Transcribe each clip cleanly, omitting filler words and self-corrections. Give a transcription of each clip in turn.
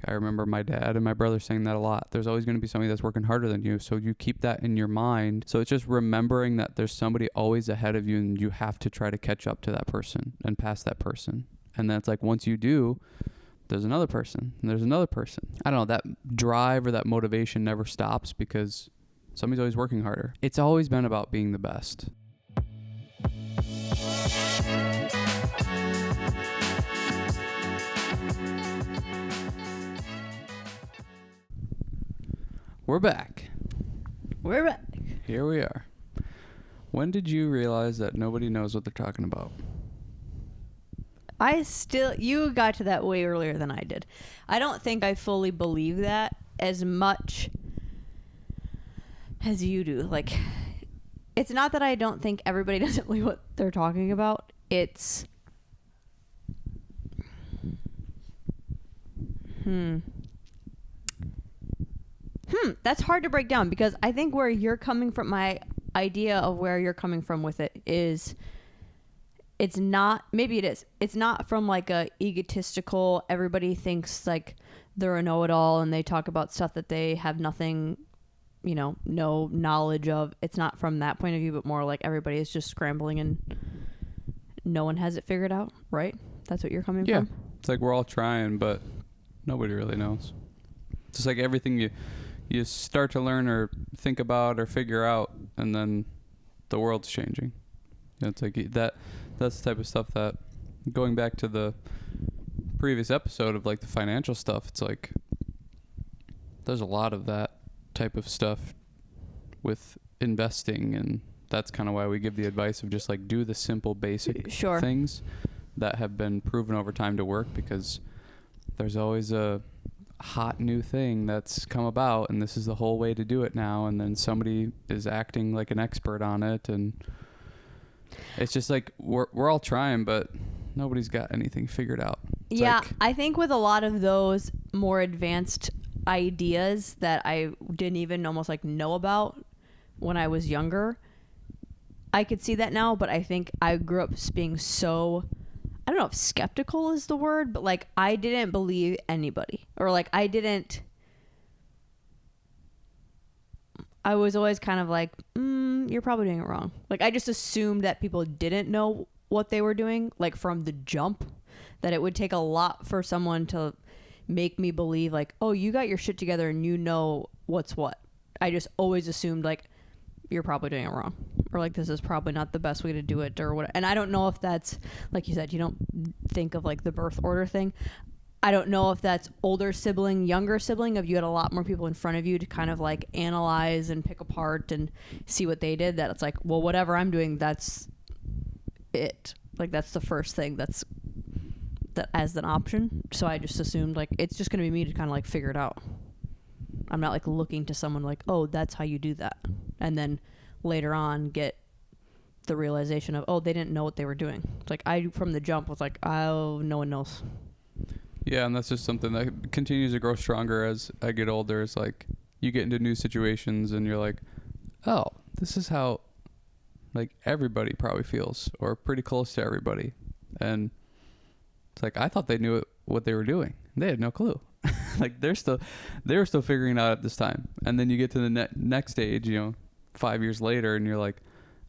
I remember my dad and my brother saying that a lot. There's always going to be somebody that's working harder than you. So you keep that in your mind. So it's just remembering that there's somebody always ahead of you and you have to try to catch up to that person and pass that person. And then it's like, once you do, there's another person and there's another person. I don't know, that drive or that motivation never stops because somebody's always working harder. It's always been about being the best. We're back. We're back. Here we are. When did you realize that nobody knows what they're talking about? You got to that way earlier than I did. I don't think I fully believe that as much as you do. Like, it's not that I don't think everybody doesn't know what they're talking about. It's that's hard to break down because I think where you're coming from, my idea of where you're coming from with it is, it's not, maybe it is. It's not from like a egotistical, everybody thinks like they're a know-it-all and they talk about stuff that they have nothing, no knowledge of. It's not from that point of view, but more like everybody is just scrambling and no one has it figured out, right? That's what you're coming from? Yeah. It's like we're all trying, but nobody really knows. It's just like everything you start to learn or think about or figure out, and then the world's changing. It's like that's the type of stuff that, going back to the previous episode of like the financial stuff, it's like there's a lot of that type of stuff with investing, and that's kind of why we give the advice of just like do the simple basic things that have been proven over time to work, because there's always a hot new thing that's come about and this is the whole way to do it now, and then somebody is acting like an expert on it, and it's just like we're all trying, but nobody's got anything figured out. It's I think with a lot of those more advanced ideas that I didn't even almost like know about when I was younger, I could see that now, but I think I grew up being so, I don't know if skeptical is the word, but like I didn't believe anybody, or like I was always kind of like, you're probably doing it wrong. Like I just assumed that people didn't know what they were doing, like from the jump, that it would take a lot for someone to make me believe like, oh, you got your shit together and you know what's what. I just always assumed like, you're probably doing it wrong, or like this is probably not the best way to do it, or what. And I don't know if that's, like you said, you don't think of like the birth order thing. I don't know if that's older sibling, younger sibling, if you had a lot more people in front of you to kind of like analyze and pick apart and see what they did, that it's like, well, whatever I'm doing, that's it. Like that's the first thing that as an option. So I just assumed like it's just going to be me to kind of like figure it out. I'm not like looking to someone like, oh, that's how you do that. And then later on get the realization of, oh, they didn't know what they were doing. It's like I, from the jump, was like, oh, no one knows. Yeah, and that's just something that continues to grow stronger as I get older. It's like you get into new situations and you're like, oh, this is how like everybody probably feels, or pretty close to everybody. And it's like I thought they knew what they were doing. They had no clue. Like they were still figuring it out at this time. And then you get to the next stage, 5 years later, and you're like,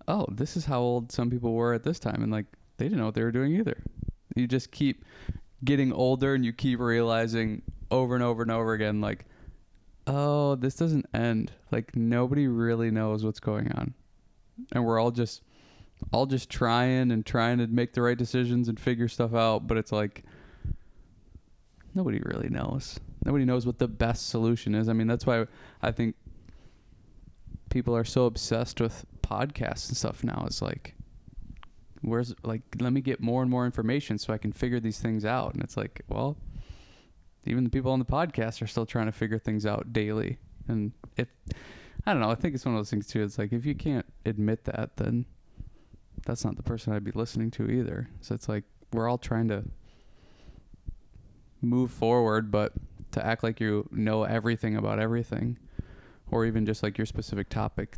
oh, this is how old some people were at this time, and like they didn't know what they were doing either. You just keep getting older and you keep realizing over and over and over again, like, oh, this doesn't end. Like nobody really knows what's going on, and we're all just trying to make the right decisions and figure stuff out, but it's like nobody really knows. Nobody knows what the best solution is. I mean, that's why I think people are so obsessed with podcasts and stuff now. It's like, let me get more and more information so I can figure these things out. And it's like, well, even the people on the podcast are still trying to figure things out daily. And I don't know, I think it's one of those things too. It's like, if you can't admit that, then that's not the person I'd be listening to either. So it's like, we're all trying to move forward, but to act like you know everything about everything, or even just like your specific topic,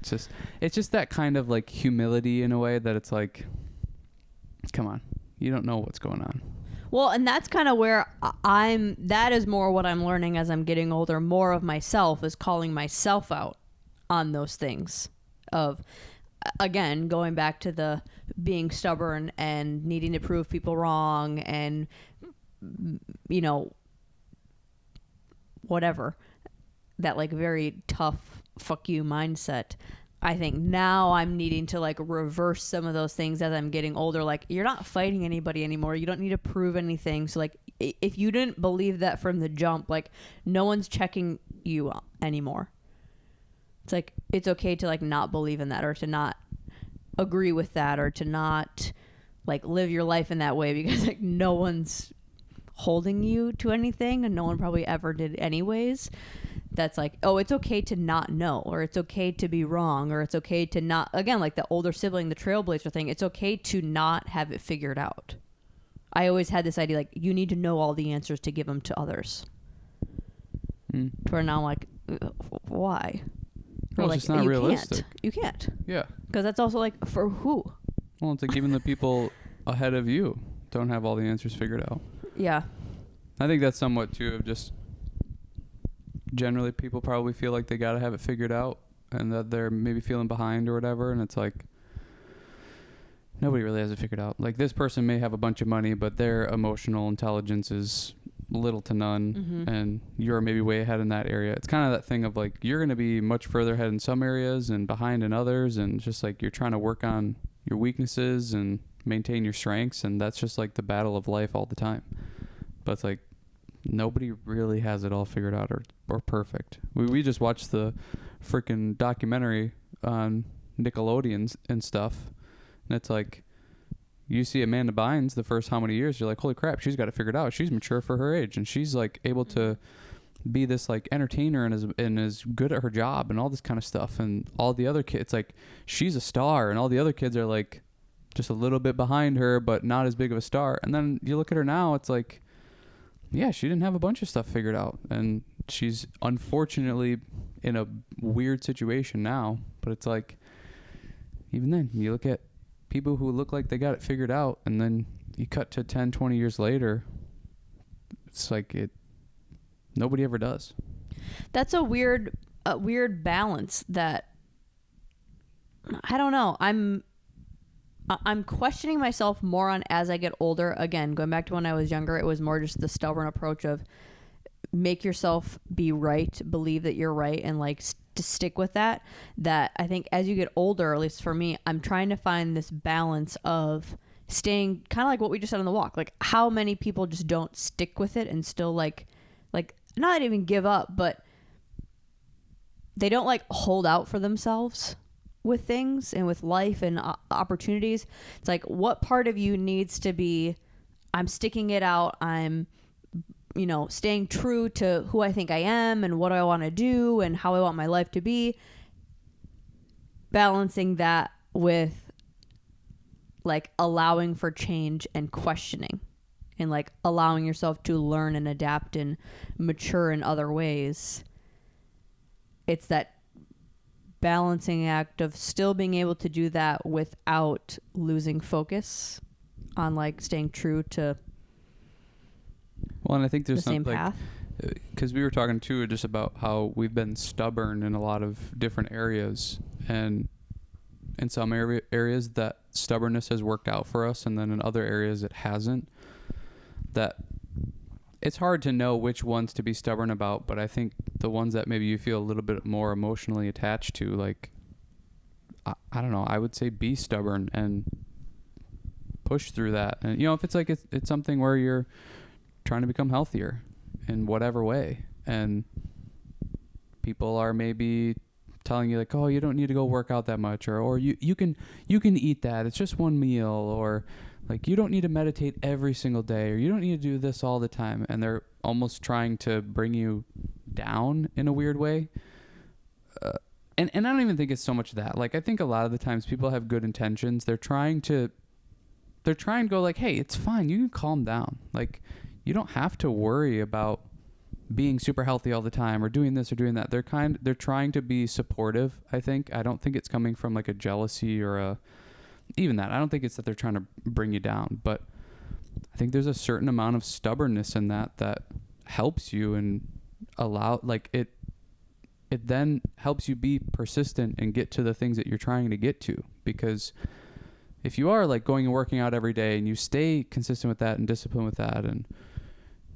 it's just that kind of like humility in a way that it's like, come on, you don't know what's going on. Well, and that's kind of where that is more what I'm learning as I'm getting older. More of myself is calling myself out on those things of, again, going back to the being stubborn and needing to prove people wrong and, you know, whatever, that like very tough fuck you mindset. I think now I'm needing to like reverse some of those things as I'm getting older. Like, you're not fighting anybody anymore. You don't need to prove anything. So like, if you didn't believe that from the jump, like, no one's checking you anymore. It's like, it's okay to like not believe in that, or to not agree with that, or to not like live your life in that way, because like no one's holding you to anything, and no one probably ever did anyways. That's like, oh, it's okay to not know, or it's okay to be wrong, or it's okay to not, again, like the older sibling, the trailblazer thing, it's okay to not have it figured out. I always had this idea, like, you need to know all the answers to give them to others. To where now I'm like, why? Well, like, it's just not realistic. You can't. Yeah. Because that's also like, for who? Well, it's like even the people ahead of you don't have all the answers figured out. Yeah. I think that's somewhat too of just generally people probably feel like they got to have it figured out, and that they're maybe feeling behind or whatever. And it's like, nobody really has it figured out. Like, this person may have a bunch of money, but their emotional intelligence is little to none, and you're maybe way ahead in that area. It's kind of that thing of like, you're going to be much further ahead in some areas and behind in others, and just like you're trying to work on your weaknesses and maintain your strengths, and that's just like the battle of life all the time. But it's like, nobody really has it all figured out or perfect. We just watched the freaking documentary on Nickelodeon and stuff, and it's like, you see Amanda Bynes the first how many years, you're like, holy crap, she's got it figured out. She's mature for her age, and she's like able to be this like entertainer and is good at her job and all this kind of stuff. And all the other kids, like, she's a star, and all the other kids are like just a little bit behind her, but not as big of a star. And then you look at her now, it's like, yeah, she didn't have a bunch of stuff figured out, and she's unfortunately in a weird situation now. But it's like, even then, you look at people who look like they got it figured out, and then you cut to 10, 20 years later, it's like nobody ever does. That's a weird balance that, I don't know. I'm questioning myself more on as I get older. Again, going back to when I was younger, it was more just the stubborn approach of make yourself be right, believe that you're right, and like to stick with that. That I think as you get older, at least for me, I'm trying to find this balance of staying kind of like what we just said on the walk. Like, how many people just don't stick with it and still like not even give up, but they don't like hold out for themselves with things and with life and opportunities. It's like, what part of you needs to be, I'm sticking it out, I'm, you know, staying true to who I think I am and what I want to do and how I want my life to be, balancing that with like allowing for change and questioning, and like allowing yourself to learn and adapt and mature in other ways. It's that balancing act of still being able to do that without losing focus on like staying true to and I think there's the same like, path. Because we were talking too just about how we've been stubborn in a lot of different areas, and in some areas that stubbornness has worked out for us, and then in other areas it hasn't. That it's hard to know which ones to be stubborn about, but I think the ones that maybe you feel a little bit more emotionally attached to, like, I don't know, I would say be stubborn and push through that. And, you know, if it's like it's something where you're trying to become healthier in whatever way, and people are maybe telling you like, oh, you don't need to go work out that much, or you can eat that, it's just one meal, or like, you don't need to meditate every single day, or you don't need to do this all the time, and they're almost trying to bring you down in a weird way. And I don't even think it's so much that. Like, I think a lot of the times people have good intentions. They're trying to go like, hey, it's fine, you can calm down. Like, you don't have to worry about being super healthy all the time or doing this or doing that. They're trying to be supportive, I think. I don't think it's coming from like a jealousy or even that. I don't think it's that they're trying to bring you down, but I think there's a certain amount of stubbornness in that helps you and allow, like, it then helps you be persistent and get to the things that you're trying to get to. Because if you are like going and working out every day and you stay consistent with that and disciplined with that, and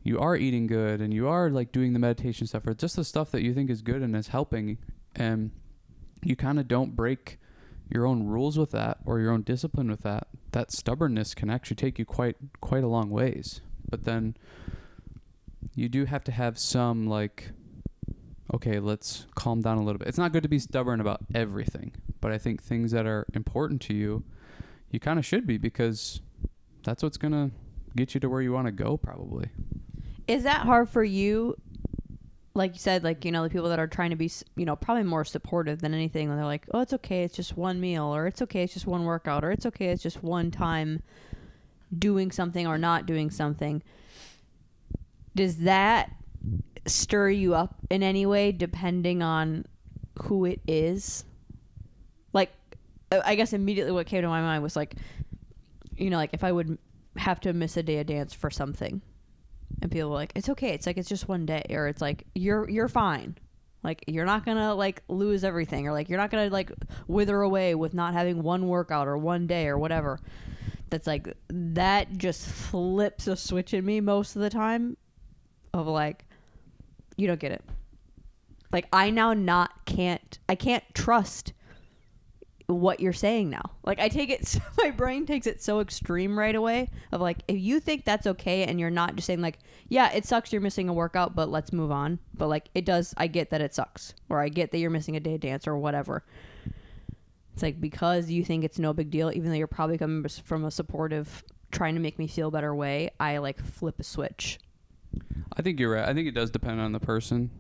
you are eating good and you are like doing the meditation stuff or just the stuff that you think is good and is helping, and you kind of don't break your own rules with that or your own discipline with that, that stubbornness can actually take you quite a long ways. But then you do have to have some like, okay, let's calm down a little bit. It's not good to be stubborn about everything, but I think things that are important to you, you kind of should be, because that's what's going to get you to where you want to go probably. Is that hard for you? Like you said, like, you know, the people that are trying to be, you know, probably more supportive than anything. When they're like, oh, it's okay, it's just one meal, or it's okay, it's just one workout, or it's okay, it's just one time doing something or not doing something. Does that stir you up in any way depending on who it is? Like, I guess immediately what came to my mind was like, you know, like if I would have to miss a day of dance for something, and people were like, it's okay, it's like, it's just one day, or it's like, you're fine, like you're not gonna like lose everything, or like you're not gonna like wither away with not having one workout or one day or whatever. That's like, that just flips a switch in me most of the time of like, you don't get it. Like, I now I can't trust what you're saying now. Like, I take it, my brain takes it so extreme right away of like, if you think that's okay and you're not just saying like, yeah, it sucks you're missing a workout, but let's move on. But like, it does, I get that it sucks, or I get that you're missing a day of dance or whatever. It's like, because you think it's no big deal, even though you're probably coming from a supportive, trying to make me feel better way, I like flip a switch. I think you're right. I think it does depend on the person.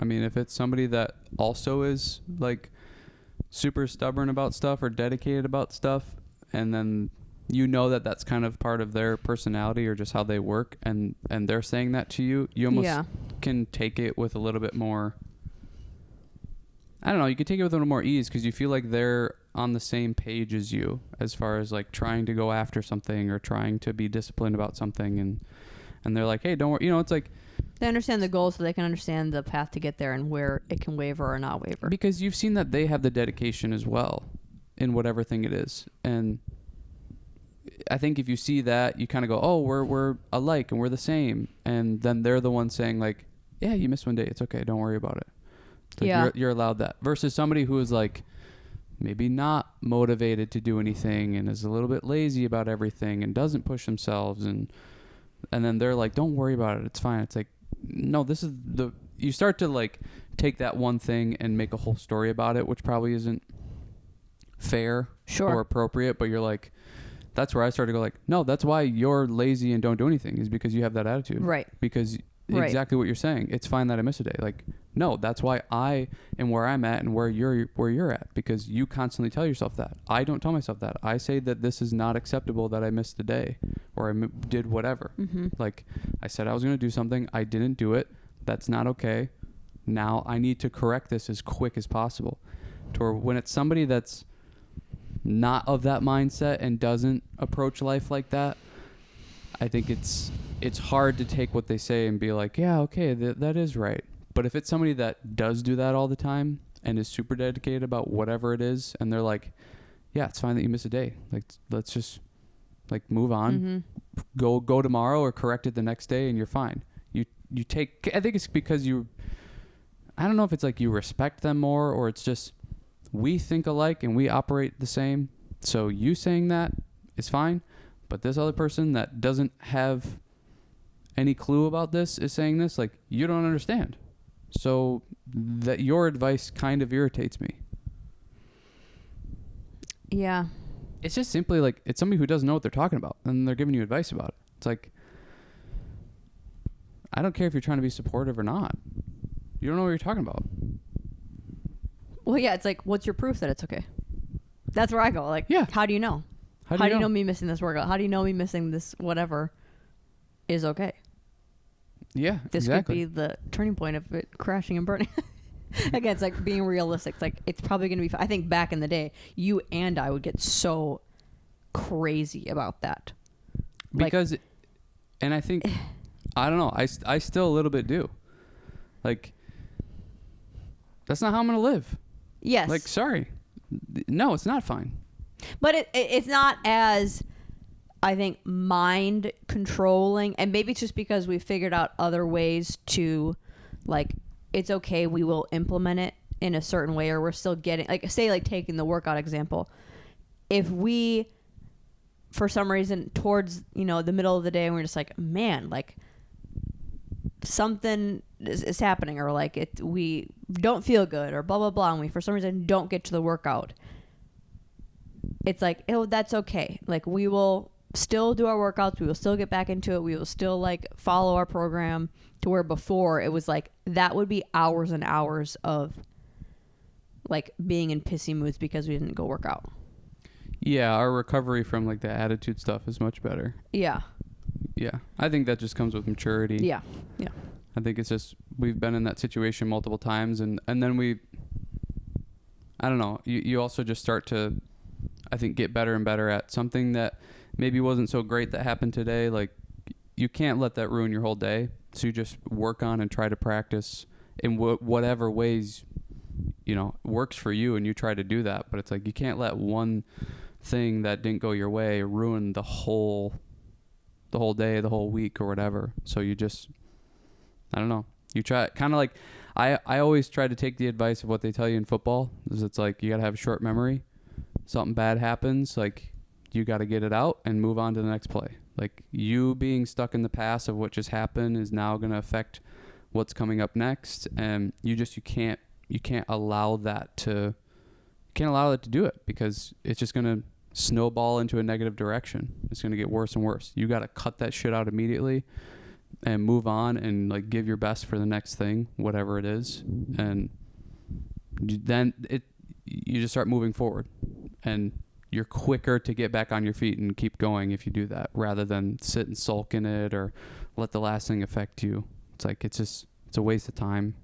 I mean, if it's somebody that also is like super stubborn about stuff or dedicated about stuff, and then you know that that's kind of part of their personality or just how they work, and they're saying that to you, you almost can take it with a little bit more, I don't know, you can take it with a little more ease, because you feel like they're on the same page as you as far as like trying to go after something or trying to be disciplined about something, and they're like, hey, don't worry, you know, it's like, they understand the goal so they can understand the path to get there and where it can waver or not waver. Because you've seen that they have the dedication as well in whatever thing it is. And I think if you see that, you kind of go, oh, we're alike and we're the same. And then they're the ones saying like, yeah, you missed one day, it's okay, don't worry about it. Like, yeah. You're allowed that. Versus somebody who is like maybe not motivated to do anything and is a little bit lazy about everything and doesn't push themselves, and then they're like, don't worry about it, it's fine. It's like, no, this is you start to like take that one thing and make a whole story about it, which probably isn't fair or appropriate, but you're like, that's where I started to go like, no, that's why you're lazy and don't do anything, is because you have that attitude. Right. Because exactly what you're saying, it's fine that I miss a day. Like, no, that's why I am where I'm at and where you're at, because you constantly tell yourself that. I don't tell myself that. I say that this is not acceptable that I missed a day or I did whatever. Mm-hmm. Like, I said I was going to do something, I didn't do it. That's not okay. Now I need to correct this as quick as possible. To when it's somebody that's not of that mindset and doesn't approach life like that, I think it's hard to take what they say and be like, yeah, okay, that is right. But if it's somebody that does do that all the time and is super dedicated about whatever it is, and they're like, yeah, it's fine that you miss a day, like, let's just like move on, go tomorrow or correct it the next day and you're fine. You take, I think it's because I don't know if it's like you respect them more, or it's just we think alike and we operate the same, so you saying that is fine, but this other person that doesn't have any clue about this is saying this, like, you don't understand. So that your advice kind of irritates me. Yeah. It's just simply like, it's somebody who doesn't know what they're talking about and they're giving you advice about it. It's like, I don't care if you're trying to be supportive or not. You don't know what you're talking about. Well, yeah, it's like, what's your proof that it's okay? That's where I go. Like, yeah. How do you know? How do you know me missing this workout? How do you know me missing this whatever is okay? Yeah, this exactly. could be the turning point of it crashing and burning. Again, it's like being realistic. It's like, it's probably going to be, I think back in the day, you and I would get so crazy about that. Because And I think, I don't know, I still a little bit do. Like, that's not how I'm going to live. Yes. Like, sorry. No, it's not fine. But it's not as, I think, mind controlling. And maybe it's just because we figured out other ways to, like, it's okay, we will implement it in a certain way, or we're still getting, like, say, like, taking the workout example. If we, for some reason, towards, you know, the middle of the day, and we're just like, man, like, something is happening, or like we don't feel good, or blah blah blah, and we for some reason don't get to the workout, it's like, oh, that's okay. Like, we will still do our workouts, we will still get back into it, we will still like follow our program, to where before it was like that would be hours and hours of like being in pissy moods because we didn't go work out. Yeah, our recovery from like the attitude stuff is much better. Yeah. Yeah, I think that just comes with maturity. Yeah. I think it's just, we've been in that situation multiple times, and then I don't know, you also just start to, I think, get better and better at something that maybe wasn't so great that happened today. Like, you can't let that ruin your whole day, so you just work on and try to practice in whatever ways, you know, works for you, and you try to do that. But it's like, you can't let one thing that didn't go your way ruin the whole day, the whole week, or whatever. So you just, I don't know, you try, kind of like, I always try to take the advice of what they tell you in football, is it's like, you got to have a short memory. Something bad happens, like, you got to get it out and move on to the next play. Like, you being stuck in the past of what just happened is now going to affect what's coming up next, and you can't allow that to do it, because it's just going to snowball into a negative direction. It's going to get worse and worse. You got to cut that shit out immediately and move on, and like give your best for the next thing, whatever it is. And then you just start moving forward, and you're quicker to get back on your feet and keep going if you do that, rather than sit and sulk in it or let the last thing affect you. It's like, it's a waste of time.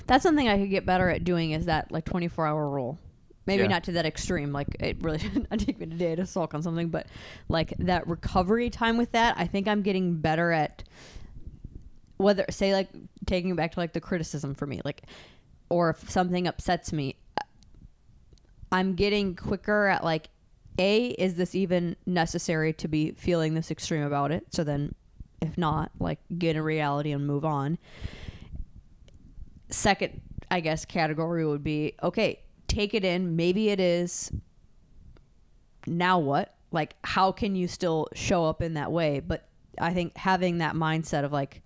That's something I could get better at doing, is that like 24-hour rule. Maybe Yeah. not to that extreme. Like, it really didn't take me a day to sulk on something, but like that recovery time with that, I think I'm getting better at, whether, say, like taking it back to like the criticism for me, like, or if something upsets me, I'm getting quicker at like, is this even necessary to be feeling this extreme about it? So then, if not, like, get a reality and move on. Second, I guess, category would be, okay, take it in. Maybe it is. Now what? Like, how can you still show up in that way? But I think having that mindset of like,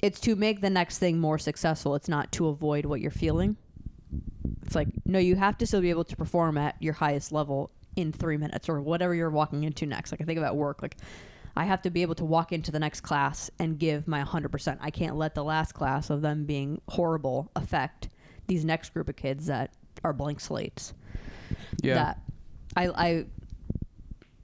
it's to make the next thing more successful. It's not to avoid what you're feeling. It's like, no, you have to still be able to perform at your highest level in 3 minutes, or whatever you're walking into next. Like, I think about work. Like, I have to be able to walk into the next class and give my 100%. I can't let the last class of them being horrible affect these next group of kids that are blank slates. Yeah. That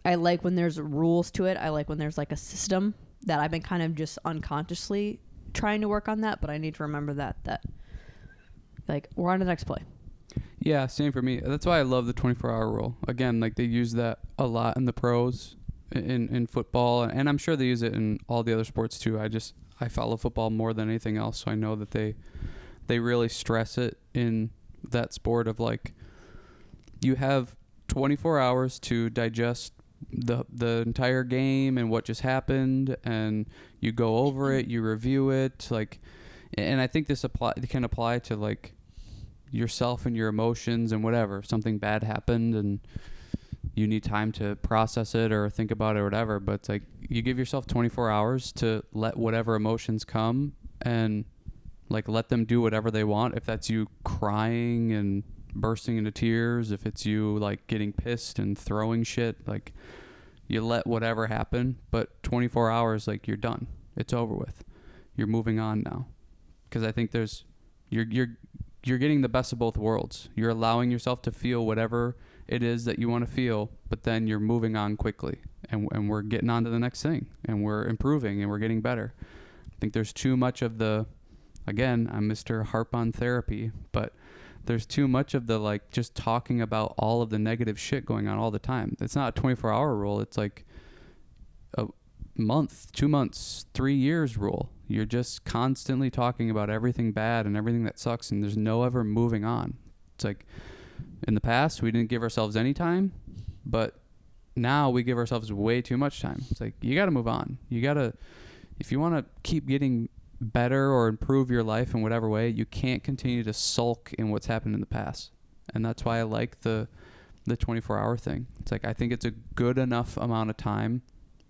I like when there's rules to it. I like when there's like a system, that I've been kind of just unconsciously trying to work on that, but I need to remember that like, we're on to the next play. Yeah, same for me. That's why I love the 24-hour rule. Again, like, they use that a lot in the pros, in football, and I'm sure they use it in all the other sports too. I follow football more than anything else, so I know that they really stress it in that sport of like, you have 24 hours to digest the entire game and what just happened, and you go over it, you review it, like, and I think this can apply to like yourself and your emotions and whatever. If something bad happened and you need time to process it or think about it or whatever, but it's like, you give yourself 24 hours to let whatever emotions come, and like, let them do whatever they want. If that's you crying and bursting into tears, if it's you like getting pissed and throwing shit, like, you let whatever happen, but 24 hours, like, you're done. It's over with. You're moving on now. Because I think you're getting the best of both worlds. You're allowing yourself to feel whatever it is that you want to feel, but then you're moving on quickly, and we're getting on to the next thing, and we're improving, and we're getting better. I think there's too much of the, again, I'm Mr. Harp on therapy, but there's too much of the like, just talking about all of the negative shit going on all the time. It's not a 24-hour rule. It's like, a month, 2 months, 3 years rule. You're just constantly talking about everything bad and everything that sucks, and there's no ever moving on. It's like in the past, we didn't give ourselves any time, but now we give ourselves way too much time. It's like, you got to move on. You got to, if you want to keep getting better or improve your life in whatever way, you can't continue to sulk in what's happened in the past. And that's why I like the 24-hour thing. It's like, I think it's a good enough amount of time.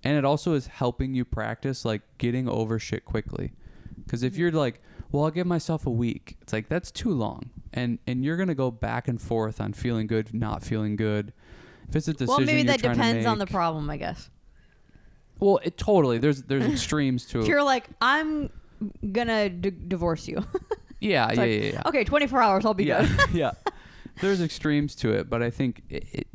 And it also is helping you practice like getting over shit quickly. Because if you're like, well, I'll give myself a week, it's like, that's too long. And you're going to go back and forth on feeling good, not feeling good. If it's a decision, well, maybe that you're depends on the make, problem, I guess. Well, it totally. There's extremes to it. You're like, I'm gonna divorce you. Yeah, It's yeah. Okay, 24 hours, I'll be good. Yeah. There's extremes to it, but I think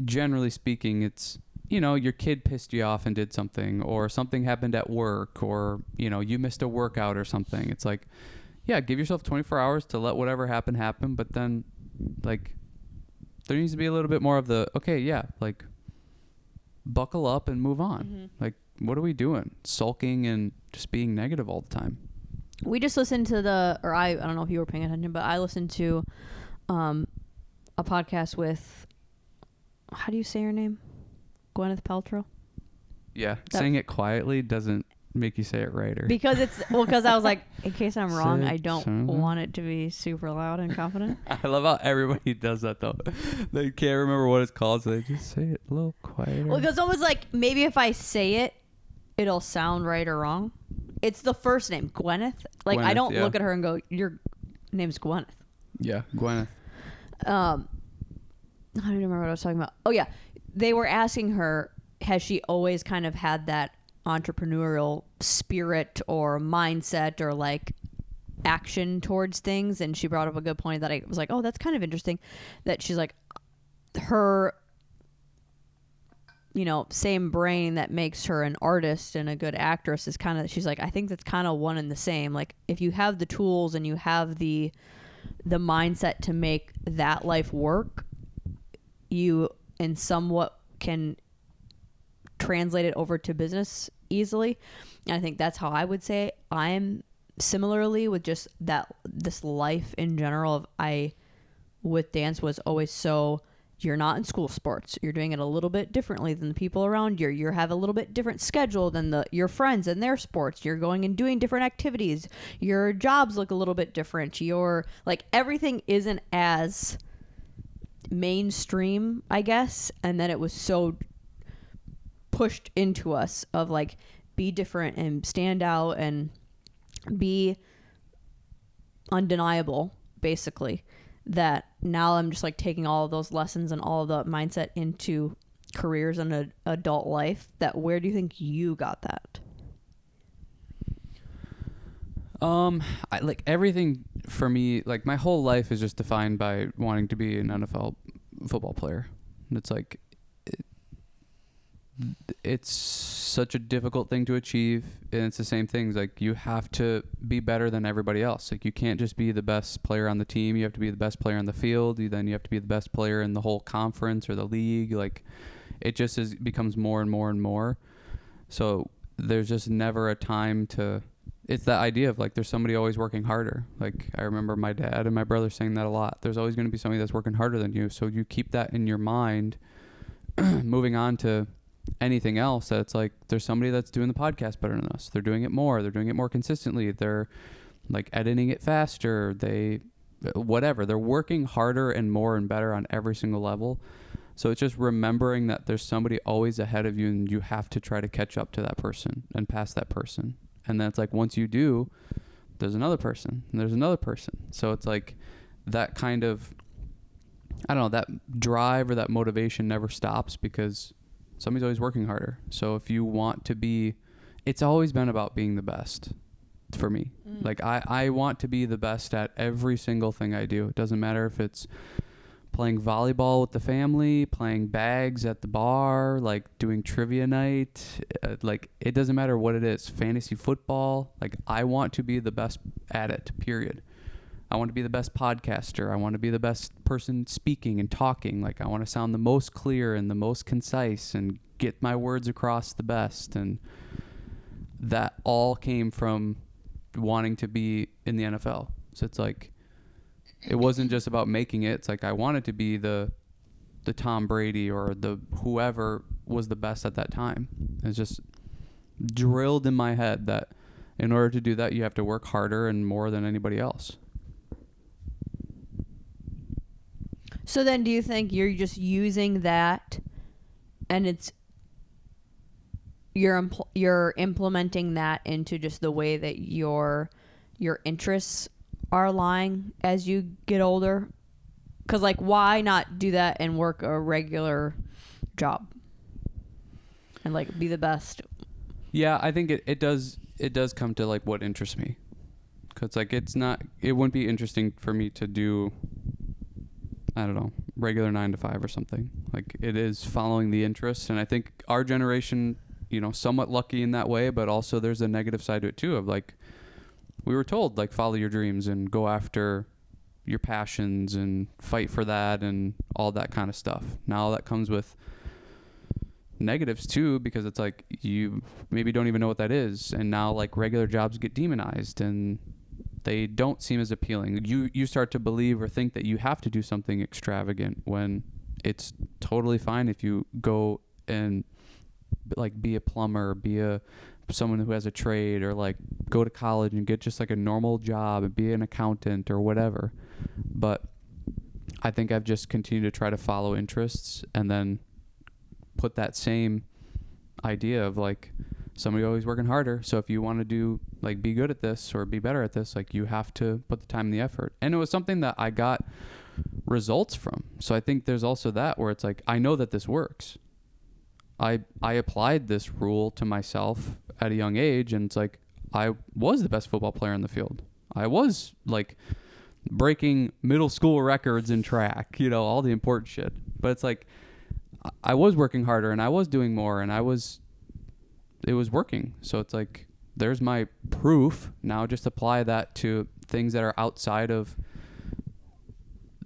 generally speaking, it's, you know, your kid pissed you off and did something, or something happened at work, or, you know, you missed a workout or something. It's like, yeah, give yourself 24 hours to let whatever happen, but then, like, there needs to be a little bit more of the, okay, yeah, like, buckle up and move on. Mm-hmm. Like, what are we doing? Sulking and just being negative all the time. We just listened to I don't know if you were paying attention, but I listened to a podcast with, how do you say her name? Gwyneth Paltrow? Yeah, saying it quietly doesn't make you say it right. Or because I was like, in case I'm wrong, I don't want it to be super loud and confident. I love how everybody does that though. They can't remember what it's called, so they just say it a little quieter. Well, because almost like, maybe if I say it, it'll sound right or wrong. It's the first name, Gwyneth. Like, I don't look at her and go, your name's Gwyneth. Yeah, Gwyneth. I don't even remember what I was talking about. Oh, yeah. They were asking her, has she always kind of had that entrepreneurial spirit or mindset or like action towards things? And she brought up a good point that I was like, oh, that's kind of interesting. That she's like, her, you know, same brain that makes her an artist and a good actress is kind of, she's like, I think that's kind of one and the same. Like, if you have the tools and you have the mindset to make that life work, you in somewhat can translate it over to business easily. And I think that's how I would say I'm similarly with just that, this life in general of with dance was always so, you're not in school sports. You're doing it a little bit differently than the people around you. You have a little bit different schedule than your friends and their sports. You're going and doing different activities. Your jobs look a little bit different. Your, like, everything isn't as mainstream, I guess. And then it was so pushed into us of like, be different and stand out and be undeniable, basically. That now I'm just like taking all of those lessons and all of the mindset into careers and an adult life. That, where do you think you got that? I like everything for me, like my whole life is just defined by wanting to be an NFL football player. And it's like, it's such a difficult thing to achieve, and it's the same things. Like, you have to be better than everybody else. Like, you can't just be the best player on the team. You have to be the best player on the field. Then you have to be the best player in the whole conference or the league. Like, it just becomes more and more and more. So there's just never a time to. It's that idea of like, there's somebody always working harder. Like, I remember my dad and my brother saying that a lot. There's always going to be somebody that's working harder than you. So you keep that in your mind. Moving on to anything else, that it's like, there's somebody that's doing the podcast better than us. They're doing it more. They're doing it more consistently. They're like editing it faster. Whatever. They're working harder and more and better on every single level. So it's just remembering that there's somebody always ahead of you, and you have to try to catch up to that person and pass that person. And then it's like, once you do, there's another person and there's another person. So it's like that kind of, I don't know, that drive or that motivation never stops, because somebody's always working harder. So if you want to be, it's always been about being the best for me. Like, I want to be the best at every single thing I do. It doesn't matter if it's playing volleyball with the family, playing bags at the bar, like doing trivia night, like, it doesn't matter what it is. Fantasy football, like, I want to be the best at it, period. I want to be the best podcaster. I want to be the best person speaking and talking. Like, I want to sound the most clear and the most concise and get my words across the best. And that all came from wanting to be in the NFL. So it's like, it wasn't just about making it. It's like I wanted to be the Tom Brady or the whoever was the best at that time. It's just drilled in my head that in order to do that, you have to work harder and more than anybody else. So then do you think you're just using that and you're implementing that into just the way that your interests are lying as you get older? Because, like, why not do that and work a regular job and, like, be the best? Yeah, I think it does come to, like, what interests me. Because, like, it wouldn't be interesting for me to do, I don't know, regular 9 to 5 or something. Like, it is following the interests. And I think our generation, you know, somewhat lucky in that way, but also there's a negative side to it, too, of, like, we were told, like, follow your dreams and go after your passions and fight for that and all that kind of stuff. Now that comes with negatives too, because it's like you maybe don't even know what that is, and now like regular jobs get demonized and they don't seem as appealing. You start to believe or think that you have to do something extravagant when it's totally fine if you go and like be a plumber, someone who has a trade, or like go to college and get just like a normal job and be an accountant or whatever. But I think I've just continued to try to follow interests and then put that same idea of like somebody always working harder. So if you want to do like be good at this or be better at this, like you have to put the time and the effort. And it was something that I got results from. So I think there's also that where it's like, I know that this works. I applied this rule to myself at a young age, and it's like I was the best football player in the field. I was like breaking middle school records in track, you know, all the important shit. But it's like I was working harder and I was doing more and it was working. So it's like there's my proof. Now just apply that to things that are outside of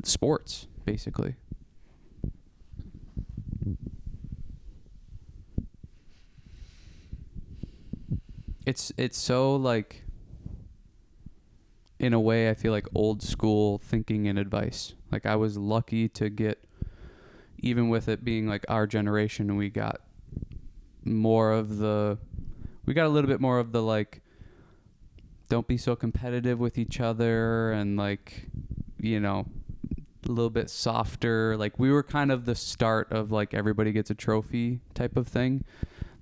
sports, basically. It's so like, in a way, I feel like old school thinking and advice. Like I was lucky to get, even with it being like our generation, we got a little bit more of the like, don't be so competitive with each other, and like, you know, a little bit softer. Like we were kind of the start of like everybody gets a trophy type of thing,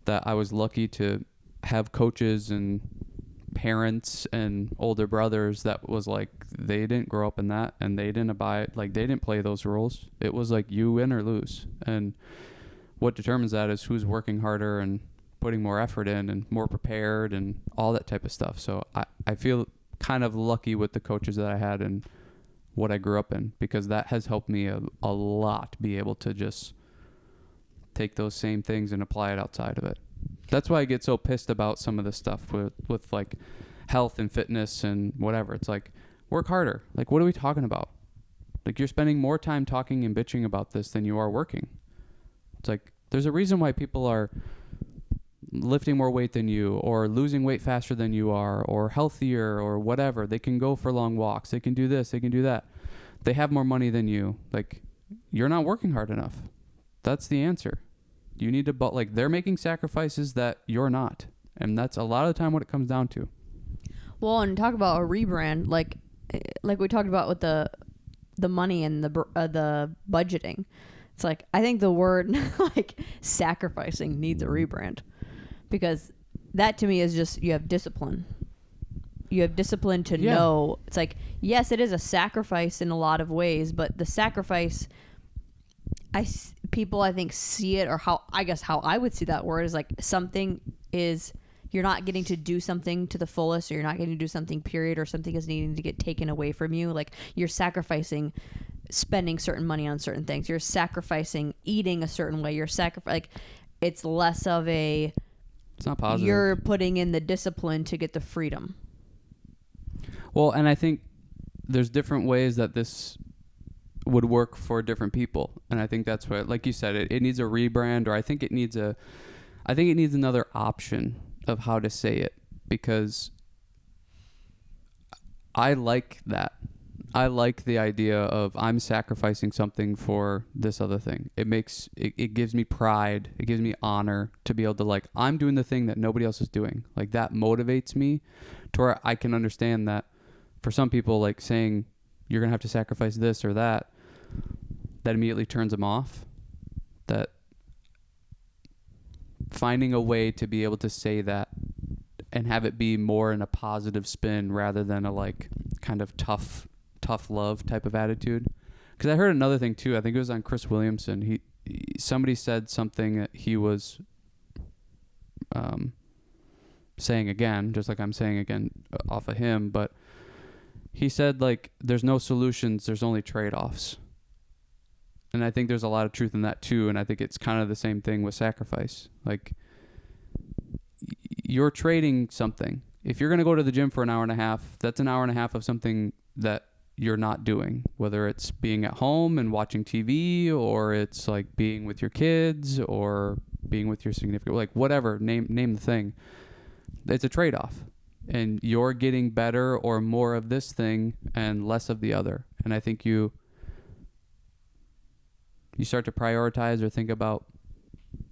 that I was lucky to have coaches and parents and older brothers that was like, they didn't grow up in that and they didn't abide, like they didn't play those rules. It was like you win or lose. And what determines that is who's working harder and putting more effort in and more prepared and all that type of stuff. So I feel kind of lucky with the coaches that I had and what I grew up in, because that has helped me a lot be able to just take those same things and apply it outside of it. That's why I get so pissed about some of the stuff with like health and fitness and whatever. It's like, work harder. Like, what are we talking about? Like, you're spending more time talking and bitching about this than you are working. It's like, there's a reason why people are lifting more weight than you, or losing weight faster than you are, or healthier, or whatever. They can go for long walks. They can do this. They can do that. They have more money than you. Like, you're not working hard enough. That's the answer. You need to, but like they're making sacrifices that you're not. And that's a lot of the time what it comes down to. Well, and talk about a rebrand, like we talked about with the money and the budgeting. It's like, I think the word like sacrificing needs a rebrand, because that to me is just, you have discipline. You have discipline to know. It's like, yes, it is a sacrifice in a lot of ways, but the sacrifice, people I think see it, or how I would see that word is like, something is, you're not getting to do something to the fullest, or you're not getting to do something period, or something is needing to get taken away from you. Like, you're sacrificing spending certain money on certain things. You're sacrificing eating a certain way. You're like, it's less of a, it's not positive. You're putting in the discipline to get the freedom. Well, and I think there's different ways that this would work for different people. And I think that's what, like you said, it needs a rebrand, or I think it needs another option of how to say it, because I like that. I like the idea of I'm sacrificing something for this other thing. It gives me pride. It gives me honor to be able to, like, I'm doing the thing that nobody else is doing. Like, that motivates me to where I can understand that for some people, like, saying you're going to have to sacrifice this or that immediately turns them off. That finding a way to be able to say that and have it be more in a positive spin rather than a, like, kind of tough love type of attitude. Because I heard another thing too. I think it was on Chris Williamson. Somebody said something that he was saying again, just like I'm saying again off of him. But he said, like, there's no solutions, there's only trade-offs. And I think there's a lot of truth in that too. And I think it's kind of the same thing with sacrifice. Like, you're trading something. If you're going to go to the gym for an hour and a half, that's an hour and a half of something that you're not doing, whether it's being at home and watching TV, or it's like being with your kids, or being with your significant, like, whatever, name the thing. It's a trade-off, and you're getting better or more of this thing and less of the other. And I think you start to prioritize or think about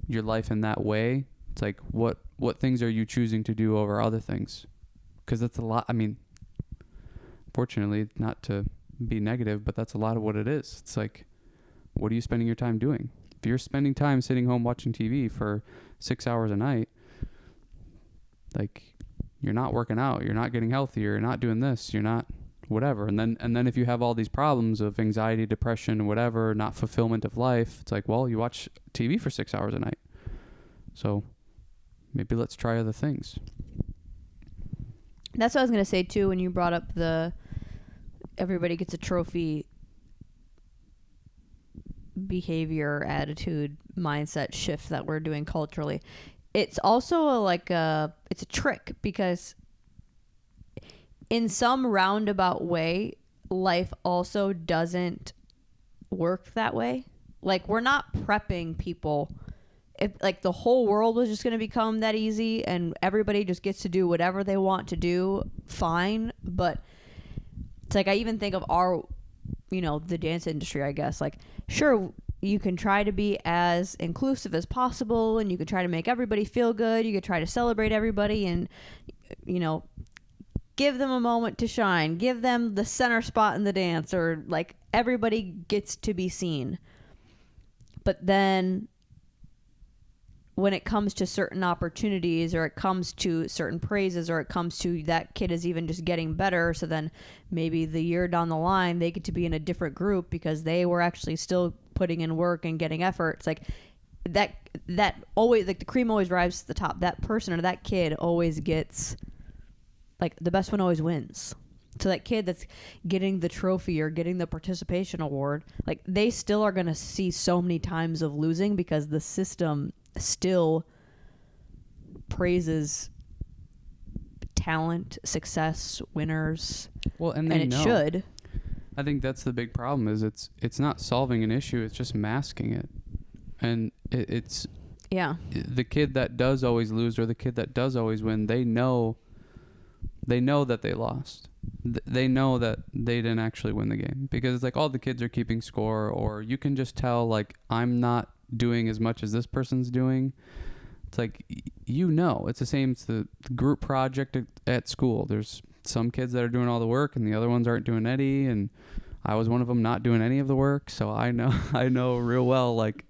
your life in that way. It's like, what things are you choosing to do over other things? Because that's a lot. I mean, fortunately, not to be negative, but that's a lot of what it is. It's like, what are you spending your time doing? If you're spending time sitting home watching TV for 6 hours a night, like, you're not working out, you're not getting healthier, you're not doing this, you're not whatever. And then if you have all these problems of anxiety, depression, whatever, not fulfillment of life, it's like, well, you watch TV for 6 hours a night. So maybe let's try other things. That's what I was going to say too when you brought up the everybody gets a trophy behavior, attitude, mindset shift that we're doing culturally. It's also it's a trick, because in some roundabout way, life also doesn't work that way. Like, we're not prepping people. If, like, the whole world was just going to become that easy and everybody just gets to do whatever they want to do, fine. But it's like, I even think of our, the dance industry, I guess. Like, sure, you can try to be as inclusive as possible, and you could try to make everybody feel good. You could try to celebrate everybody and, give them a moment to shine. Give them the center spot in the dance, or, like, everybody gets to be seen. But then when it comes to certain opportunities, or it comes to certain praises, or it comes to that kid is even just getting better, so then maybe the year down the line they get to be in a different group because they were actually still putting in work and getting effort. It's like that always, like, the cream always rises to the top. That person or that kid always gets, like, the best one always wins. So that kid that's getting the trophy or getting the participation award, like, they still are going to see so many times of losing, because the system still praises talent, success, winners. Well, and it should. I think that's the big problem, is it's not solving an issue, it's just masking it. And it's the kid that does always lose, or the kid that does always win, they know that they lost. They know that they didn't actually win the game, because it's like all the kids are keeping score, or you can just tell, like, I'm not doing as much as this person's doing. It's like, it's the same. It's the group project at school. There's some kids that are doing all the work and the other ones aren't doing any, and I was one of them not doing any of the work. So I know real well, like,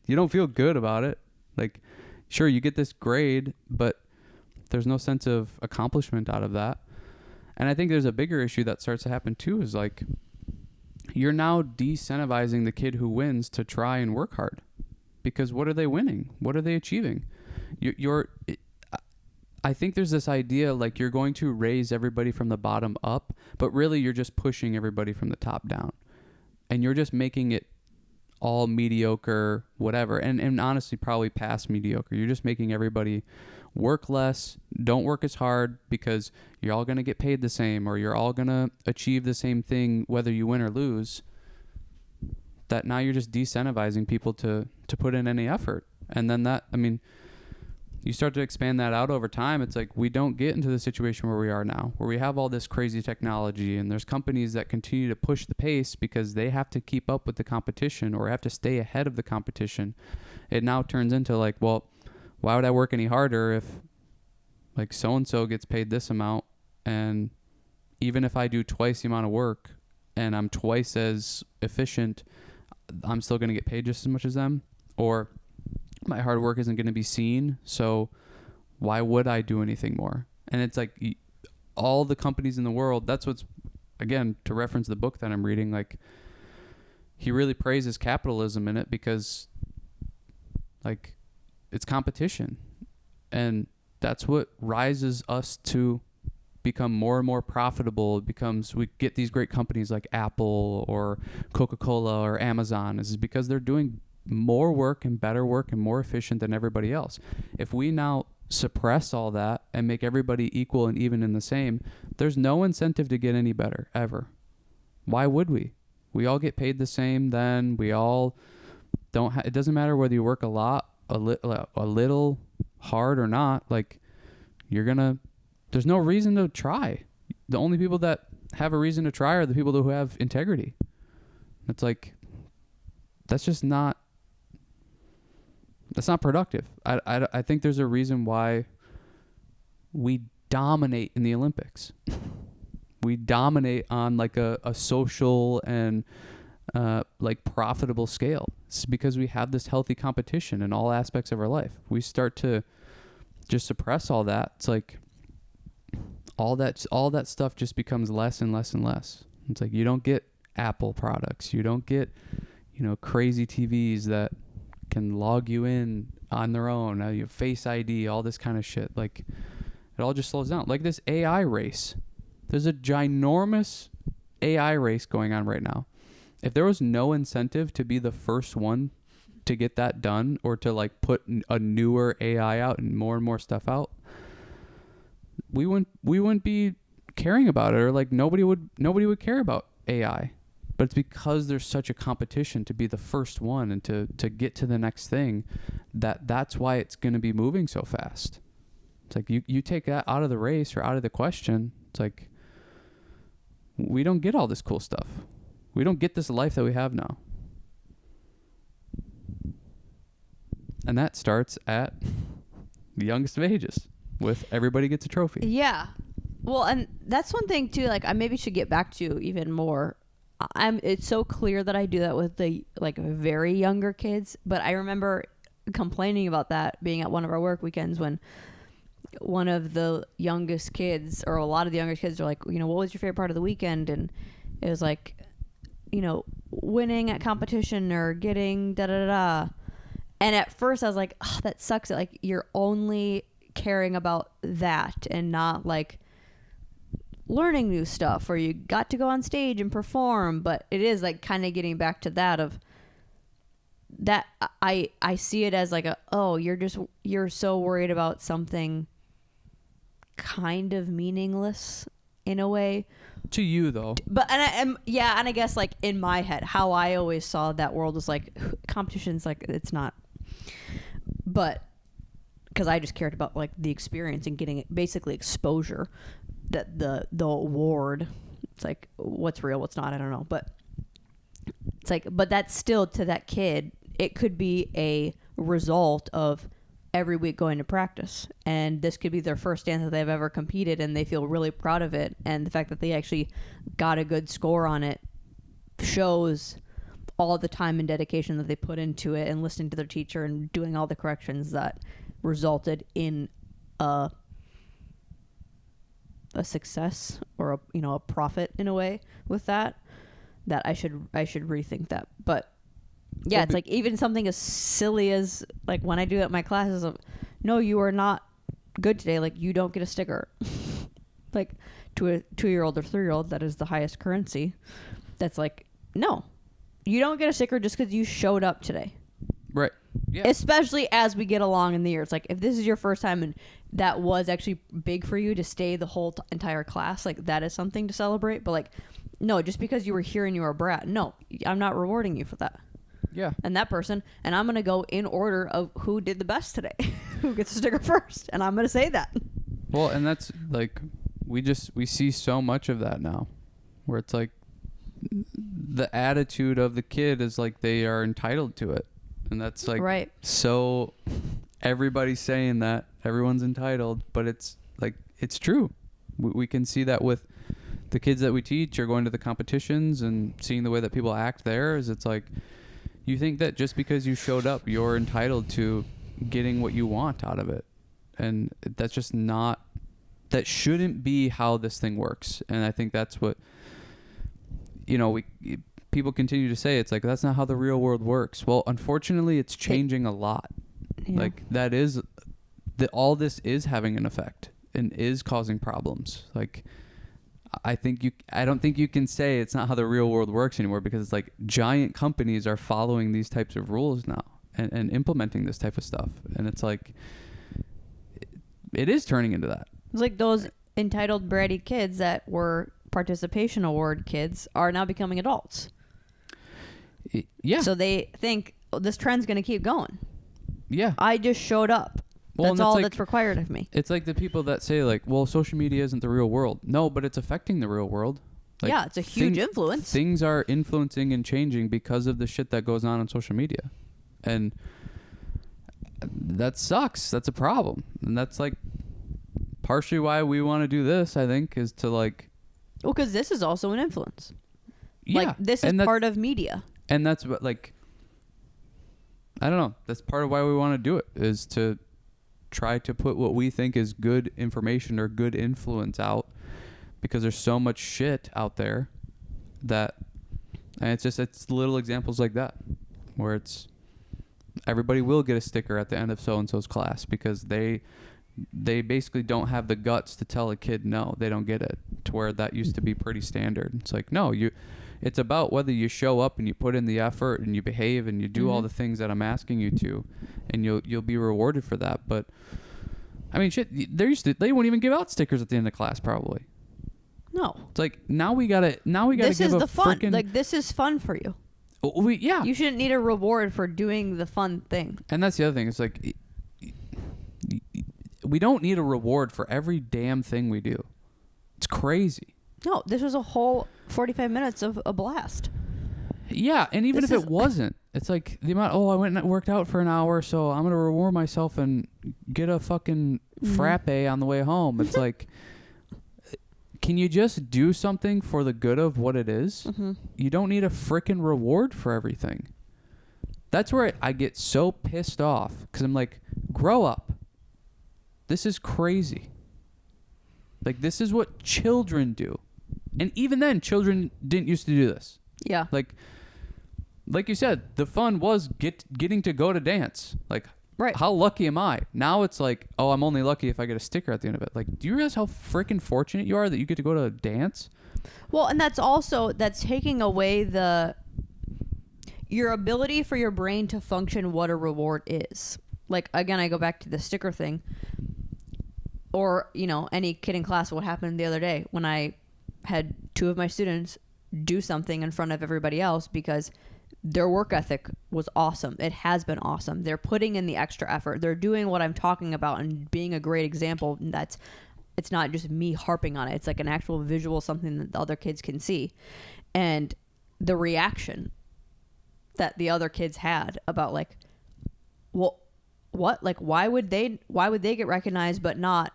you don't feel good about it. Like, sure, you get this grade, but there's no sense of accomplishment out of that. And I think there's a bigger issue that starts to happen too, is like, you're now decentivizing the kid who wins to try and work hard, because what are they winning? What are they achieving? I think there's this idea, like, you're going to raise everybody from the bottom up, but really you're just pushing everybody from the top down, and you're just making it all mediocre, whatever. And honestly, probably past mediocre. You're just making everybody work less, don't work as hard, because you're all going to get paid the same, or you're all going to achieve the same thing whether you win or lose. that now you're just decentivizing people to put in any effort. And then that, I mean, you start to expand that out over time. It's like we don't get into the situation where we are now, where we have all this crazy technology and there's companies that continue to push the pace because they have to keep up with the competition or have to stay ahead of the competition. It now turns into like, well, why would I work any harder if like so-and-so gets paid this amount, and even if I do twice the amount of work and I'm twice as efficient, I'm still going to get paid just as much as them, or my hard work isn't going to be seen. So why would I do anything more? And it's like all the companies in the world, that's what's, again, to reference the book that I'm reading, like he really praises capitalism in it because like it's competition, and that's what rises us to become more and more profitable. It becomes, we get these great companies like Apple or Coca-Cola or Amazon, is because they're doing more work and better work and more efficient than everybody else. If we now suppress all that and make everybody equal and even in the same, there's no incentive to get any better ever. Why would we? We all get paid the same, then we all don't it doesn't matter whether you work a lot, a little hard or not. Like there's no reason to try. The only people that have a reason to try are the people who have integrity. It's like, that's not productive. I think there's a reason why we dominate in the Olympics. We dominate on like a social and like profitable scale. It's because we have this healthy competition in all aspects of our life. We start to just suppress all that. It's like all that stuff just becomes less and less and less. It's like you don't get Apple products. You don't get, crazy TVs that can log you in on their own. You have Face ID, all this kind of shit. Like it all just slows down. Like this AI race. There's a ginormous AI race going on right now. If there was no incentive to be the first one to get that done, or to like put a newer AI out and more stuff out, we wouldn't be caring about it, or like nobody would care about AI. But it's because there's such a competition to be the first one and to get to the next thing, that's why it's going to be moving so fast. It's like you take that out of the race or out of the question, it's like we don't get all this cool stuff. We don't get this life that we have now. And that starts at the youngest of ages, with everybody gets a trophy. Yeah. Well, and that's one thing too, like I maybe should get back to even more. It's so clear that I do that with the like very younger kids, but I remember complaining about that being at one of our work weekends when one of the youngest kids, or a lot of the younger kids, are like, what was your favorite part of the weekend? And it was like, winning at competition or getting da da da. And at first I was like, oh, that sucks. Like you're only caring about that and not like learning new stuff, or you got to go on stage and perform. But it is like kind of getting back to that of that. I see it as like you're so worried about something kind of meaningless in a way to you though. But and I guess like in my head, how I always saw that world was like competition's like, it's not, but because I just cared about like the experience and getting basically exposure, that the award, it's like what's real, what's not, I don't know. But it's like, but that's still, to that kid, it could be a result of every week going to practice, and this could be their first dance that they've ever competed, and they feel really proud of it, and the fact that they actually got a good score on it shows all the time and dedication that they put into it, and listening to their teacher and doing all the corrections that resulted in a success, or a profit in a way with that I should rethink that. But yeah, it's like even something as silly as like when I do it at my classes of, no, you are not good today, like you don't get a sticker. Like to a 2-year-old or 3-year-old, that is the highest currency. That's like, no, you don't get a sticker just because you showed up today. Right. Yeah. Especially as we get along in the year. It's like, if this is your first time and that was actually big for you to stay the whole entire class, like that is something to celebrate. But like No, just because you were here and you were a brat. No, I'm not rewarding you for that. Yeah. And that person, and I'm going to go in order of who did the best today. Who gets the sticker first. And I'm going to say that. Well, and that's like, we see so much of that now, where it's like the attitude of the kid is like they are entitled to it. And that's like, right. So everybody's saying that everyone's entitled, but it's like, it's true. We can see that with the kids that we teach are going to the competitions and seeing the way that people act there. Is it's like, you think that just because you showed up, you're entitled to getting what you want out of it. And that's just not, that shouldn't be how this thing works. And I think that's what, people continue to say, it's like, that's not how the real world works. Well, unfortunately, it's changing a lot. Yeah. Like all this is having an effect and is causing problems. Like, I don't think you can say it's not how the real world works anymore, because it's like giant companies are following these types of rules now and implementing this type of stuff. And it's like, it is turning into that. It's like those entitled bratty kids that were participation award kids are now becoming adults. Yeah. So they think, this trend's going to keep going. Yeah. I just showed up. Well, that's all that's required of me. It's like the people that say like, well, social media isn't the real world. No, but it's affecting the real world. Like, yeah, it's a huge influence. Things are influencing and changing because of the shit that goes on social media. And that sucks. That's a problem. And that's like partially why we want to do this, I think, is to like... Well, because this is also an influence. Yeah. Like, this is part of media. And that's what, like... I don't know. That's part of why we want to do it, is to try to put what we think is good information or good influence out, because there's so much shit out there that... And it's little examples like that, where it's... Everybody will get a sticker at the end of so-and-so's class because they basically don't have the guts to tell a kid no, they don't get it, to where that used to be pretty standard. It's like, no, it's about whether you show up and you put in the effort and you behave and you do all the things that I'm asking you to, and you'll be rewarded for that. But I mean, shit, they won't even give out stickers at the end of class probably. No. It's like, now we gotta this give is a the fun. frickin', Like, this is fun for you. Yeah. You shouldn't need a reward for doing the fun thing. And that's the other thing. It's like, we don't need a reward for every damn thing we do. It's crazy. No, this was a whole 45 minutes of a blast. Yeah, and even if it wasn't, it's like the amount, I went and worked out for an hour, so I'm going to reward myself and get a fucking frappe on the way home. It's like, can you just do something for the good of what it is? Mm-hmm. You don't need a frickin' reward for everything. That's where I get so pissed off, because I'm like, grow up. This is crazy. Like, this is what children do. And even then, children didn't used to do this. Yeah. Like you said, the fun was getting to go to dance. Like, right. How lucky am I? Now it's like, I'm only lucky if I get a sticker at the end of it. Like, do you realize how freaking fortunate you are that you get to go to a dance? Well, and that's taking away your ability for your brain to function what a reward is. Like, again, I go back to the sticker thing. Or, any kid in class. What happened the other day when I had two of my students do something in front of everybody else because their work ethic was awesome. It has been awesome. They're putting in the extra effort. They're doing what I'm talking about and being a great example. And it's not just me harping on it. It's like an actual visual, something that the other kids can see. And the reaction that the other kids had about like, well, what? Like, why would they get recognized but not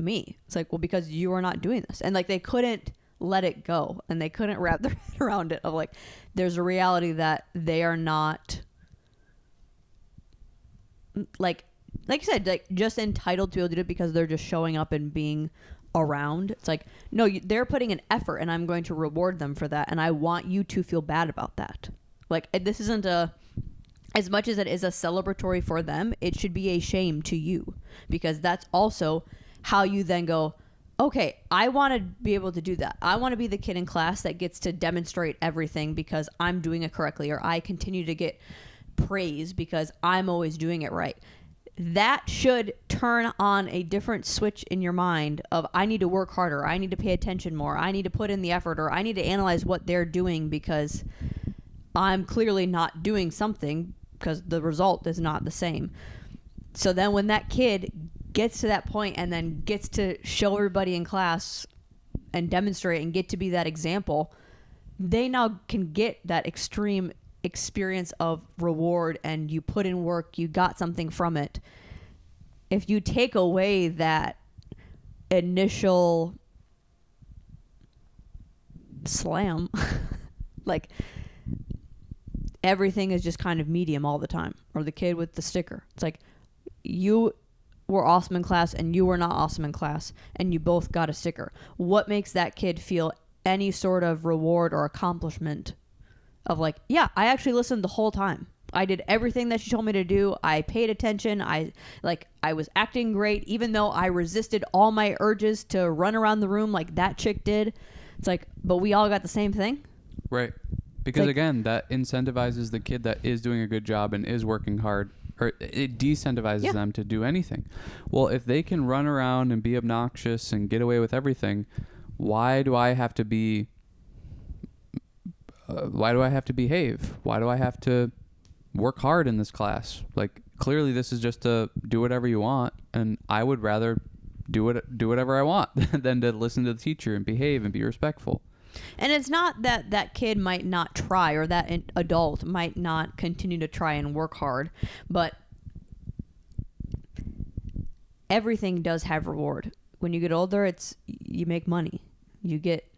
me? It's like, well, because you are not doing this. And like, they couldn't let it go, and they couldn't wrap their head around it of like, there's a reality that they are not like you said, like, just entitled to be able to do it because they're just showing up and being around. It's like, no, they're putting an effort, and I'm going to reward them for that, and I want you to feel bad about that. Like, this isn't as much as it is a celebratory for them, it should be a shame to you, because that's also how you then go, okay, I want to be able to do that. I want to be the kid in class that gets to demonstrate everything because I'm doing it correctly, or I continue to get praise because I'm always doing it right. That should turn on a different switch in your mind of I need to work harder, I need to pay attention more, I need to put in the effort, or I need to analyze what they're doing because I'm clearly not doing something because the result is not the same. So then when that kid gets to that point and then gets to show everybody in class and demonstrate and get to be that example, they now can get that extreme experience of reward, and you put in work, you got something from it. If you take away that initial slam, like everything is just kind of medium all the time, or the kid with the sticker. It's like you were awesome in class and you were not awesome in class and you both got a sticker. What makes that kid feel any sort of reward or accomplishment of like, yeah, I actually listened the whole time. I did everything that she told me to do. I paid attention. I was acting great, even though I resisted all my urges to run around the room like that chick did. It's like, but we all got the same thing. Right. Because like, again, that incentivizes the kid that is doing a good job and is working hard, or it decentivizes them to do anything. Well, if they can run around and be obnoxious and get away with everything, why do I have to be, why do I have to behave? Why do I have to work hard in this class? Like, clearly this is just to do whatever you want, and I would rather do whatever I want than to listen to the teacher and behave and be respectful. And it's not that that kid might not try, or that adult might not continue to try and work hard, but everything does have reward. When you get older, it's you make money, you get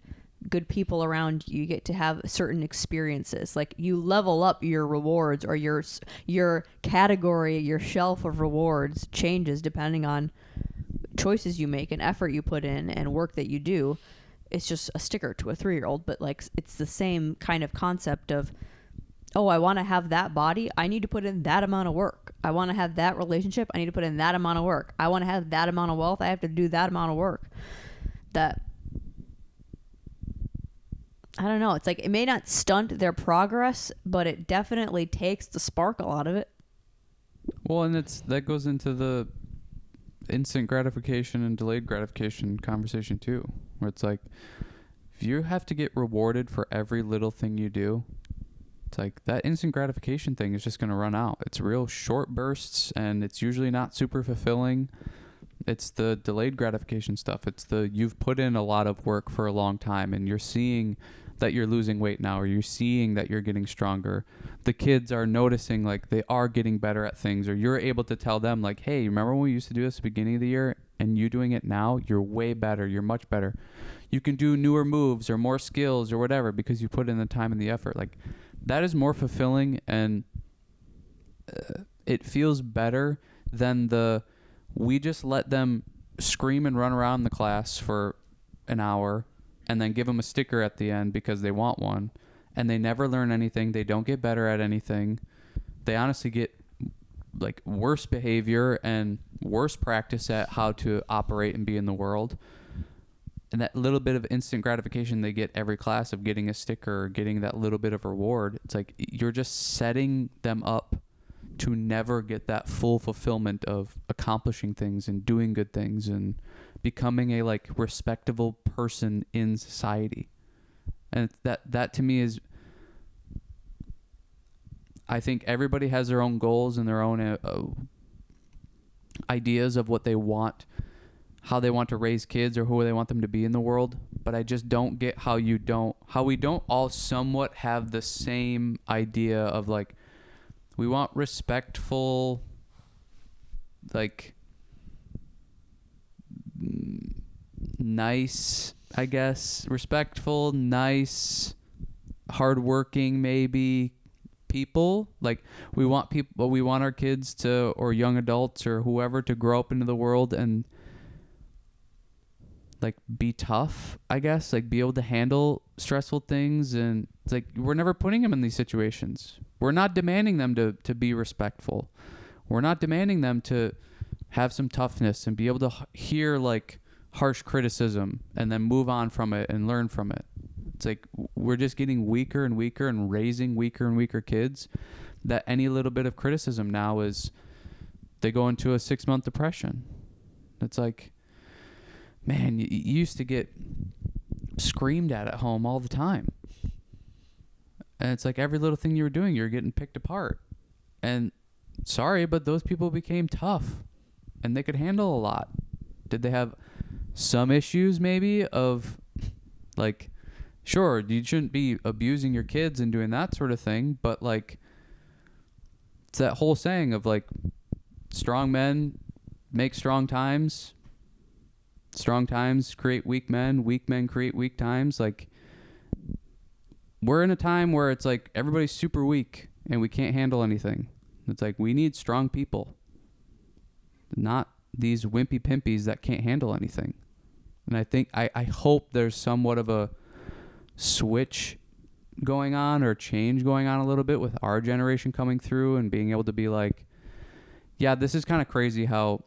good people around you, you get to have certain experiences. Like, you level up your rewards, or your category, your shelf of rewards changes depending on choices you make and effort you put in and work that you do. It's just a sticker to a 3-year-old, but like, it's the same kind of concept of, oh, I want to have that body, I need to put in that amount of work. I want to have that relationship, I need to put in that amount of work. I want to have that amount of wealth, I have to do that amount of work. That, I don't know, it's like, it may not stunt their progress, but it definitely takes the sparkle out of it. Well, and that goes into the instant gratification and delayed gratification conversation too, where it's like, if you have to get rewarded for every little thing you do, it's like that instant gratification thing is just going to run out. It's real short bursts, and it's usually not super fulfilling. It's the delayed gratification stuff. It's you've put in a lot of work for a long time, and you're seeing that you're losing weight now, or you're seeing that you're getting stronger. The kids are noticing like they are getting better at things, or you're able to tell them like, hey, remember when we used to do this at the beginning of the year, and you doing it now, you're way better, you're much better. You can do newer moves or more skills or whatever because you put in the time and the effort. Like, that is more fulfilling, and it feels better than we just let them scream and run around the class for an hour and then give them a sticker at the end because they want one, and they never learn anything. They don't get better at anything. They honestly get like worse behavior and worse practice at how to operate and be in the world. And that little bit of instant gratification they get every class of getting a sticker or getting that little bit of reward, it's like you're just setting them up to never get that full fulfillment of accomplishing things and doing good things and becoming a like respectable person in society. And that to me is, I think everybody has their own goals and their own ideas of what they want, how they want to raise kids or who they want them to be in the world. But I just don't get how we don't all somewhat have the same idea of like, we want respectful, like nice, I guess, respectful, nice, hardworking, maybe people. Like, we want people, we want our kids to, or young adults or whoever, to grow up into the world and like be tough, I guess, like be able to handle stressful things. And it's like, we're never putting them in these situations. We're not demanding them to be respectful. We're not demanding them to have some toughness and be able to hear like harsh criticism and then move on from it and learn from it. It's like we're just getting weaker and weaker and raising weaker and weaker kids, that any little bit of criticism now is they go into a 6-month depression. It's like, man, you used to get screamed at home all the time. And it's like every little thing you were doing, you're getting picked apart. And sorry, but those people became tough and they could handle a lot. Did they have some issues maybe of like, sure, you shouldn't be abusing your kids and doing that sort of thing, but like it's that whole saying of like strong men make strong times create weak men create weak times. Like we're in a time where it's like everybody's super weak and we can't handle anything. It's like we need strong people, not these wimpy pimpies that can't handle anything. And I think I hope there's somewhat of a switch going on or change going on a little bit with our generation coming through and being able to be like, yeah, this is kind of crazy how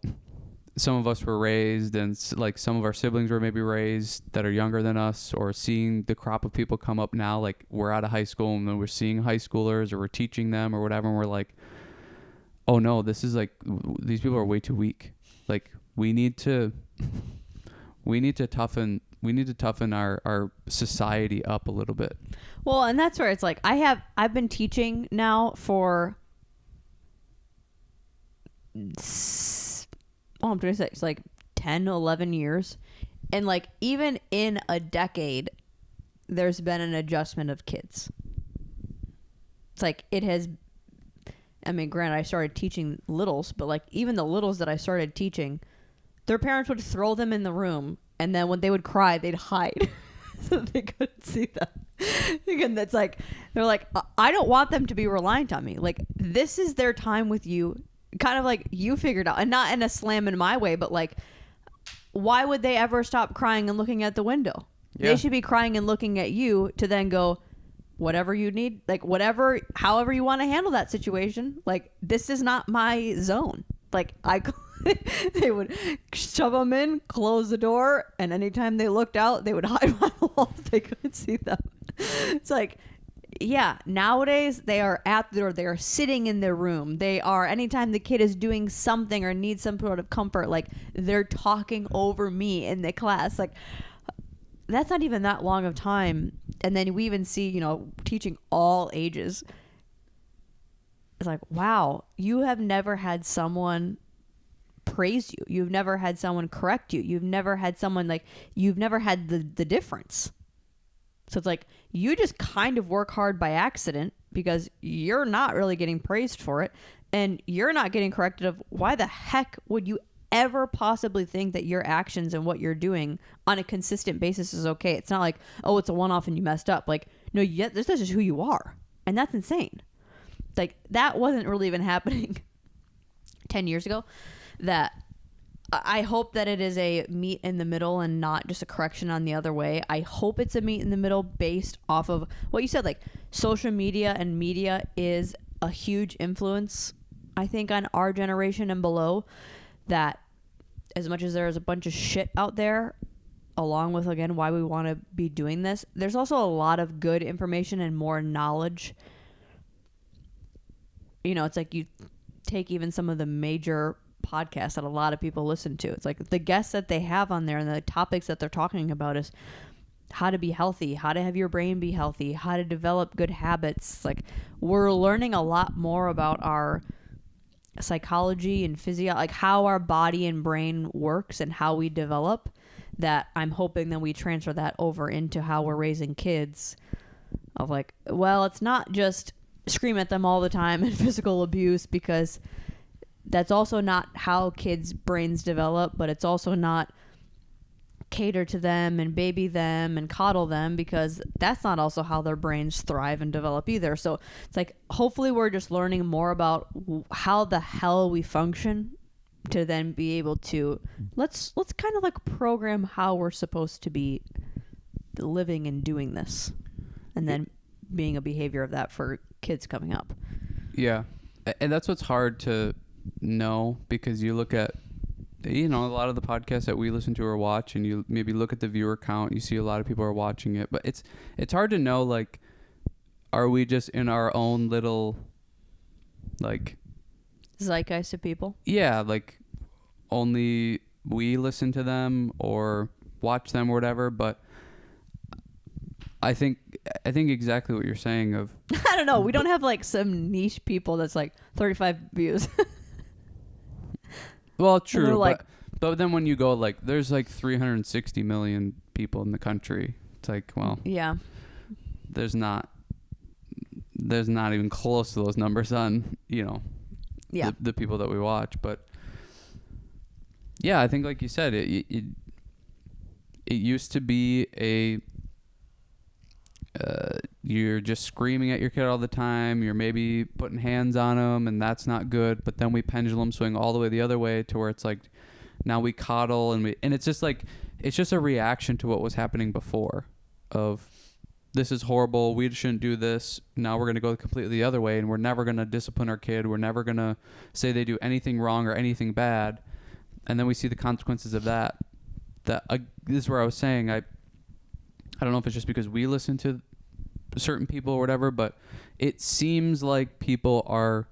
some of us were raised and like some of our siblings were maybe raised that are younger than us, or seeing the crop of people come up now, like we're out of high school and then we're seeing high schoolers or we're teaching them or whatever, and we're like, oh no, this is like, these people are way too weak. Like we need to toughen our society up a little bit. Well, and that's where it's like I've been teaching now for I'm 26, like 10, 11 years. And like even in a decade, there's been an adjustment of kids. It's like it has, I mean, granted, I started teaching littles, but like even the littles that I started teaching, their parents would throw them in the room, and then when they would cry, they'd hide so they couldn't see them. Again, that's like, they're like, I don't want them to be reliant on me. Like, this is their time with you. Kind of like you figured out, and not in a slam in my way, but like, why would they ever stop crying and looking at the window? Yeah. They should be crying and looking at you to then go, whatever you need, like whatever, however you want to handle that situation. Like, this is not my zone. Like they would shove them in, close the door, and anytime they looked out, they would hide behind the wall so they couldn't see them. It's like, yeah, nowadays they are at the door, they are sitting in their room. They are, anytime the kid is doing something or needs some sort of comfort, like they're talking over me in the class. Like, that's not even that long of time. And then we even see, you know, teaching all ages. It's like, wow, you have never had someone praise you. You've never had someone correct you. You've never had someone like, you've never had the difference. So it's like, you just kind of work hard by accident because you're not really getting praised for it. And you're not getting corrected of why the heck would you ever possibly think that your actions and what you're doing on a consistent basis is okay. It's not like, oh, it's a one-off and you messed up. Like, no, this is just who you are. And that's insane. Like, that wasn't really even happening 10 years ago. That I hope that it is a meet in the middle and not just a correction on the other way. I hope it's a meet in the middle based off of what you said, like social media and media is a huge influence, I think, on our generation and below. That as much as there's a bunch of shit out there, along with, again, why we want to be doing this, there's also a lot of good information and more knowledge. You know, it's like you take even some of the major podcasts that a lot of people listen to. It's like the guests that they have on there and the topics that they're talking about is how to be healthy, how to have your brain be healthy, how to develop good habits. Like, we're learning a lot more about our psychology and like how our body and brain works and how we develop, that I'm hoping that we transfer that over into how we're raising kids. Of like, well, it's not just scream at them all the time and physical abuse, because that's also not how kids' brains develop, but it's also not cater to them and baby them and coddle them, because that's not also how their brains thrive and develop either. So it's like, hopefully we're just learning more about how the hell we function to then be able to, let's kind of like program how we're supposed to be living and doing this, and then being a behavior of that for kids coming up. Yeah. And that's what's hard to know, because you look at, you know, a lot of the podcasts that we listen to or watch, and you maybe look at the viewer count, you see a lot of people are watching it, but it's hard to know, like, are we just in our own little, like, zeitgeist of people. Yeah, like only we listen to them or watch them or whatever, but I think exactly what you're saying of I don't know. We don't have like some niche people that's like 35 views. well, true, like, but then when you go like there's like 360 million people in the country. It's like, well, yeah. there's not even close to those numbers on, Yeah. the people that we watch, but yeah, I think like you said, it used to be you're just screaming at your kid all the time. You're maybe putting hands on them, and that's not good. But then we pendulum swing all the way the other way to where it's like now we coddle and it's just like it's just a reaction to what was happening before. Of this is horrible. We shouldn't do this. Now we're going to go completely the other way, and we're never going to discipline our kid. We're never going to say they do anything wrong or anything bad, and then we see the consequences of that. This is where I was saying I don't know if it's just because we listen to certain people or whatever, but it seems like people are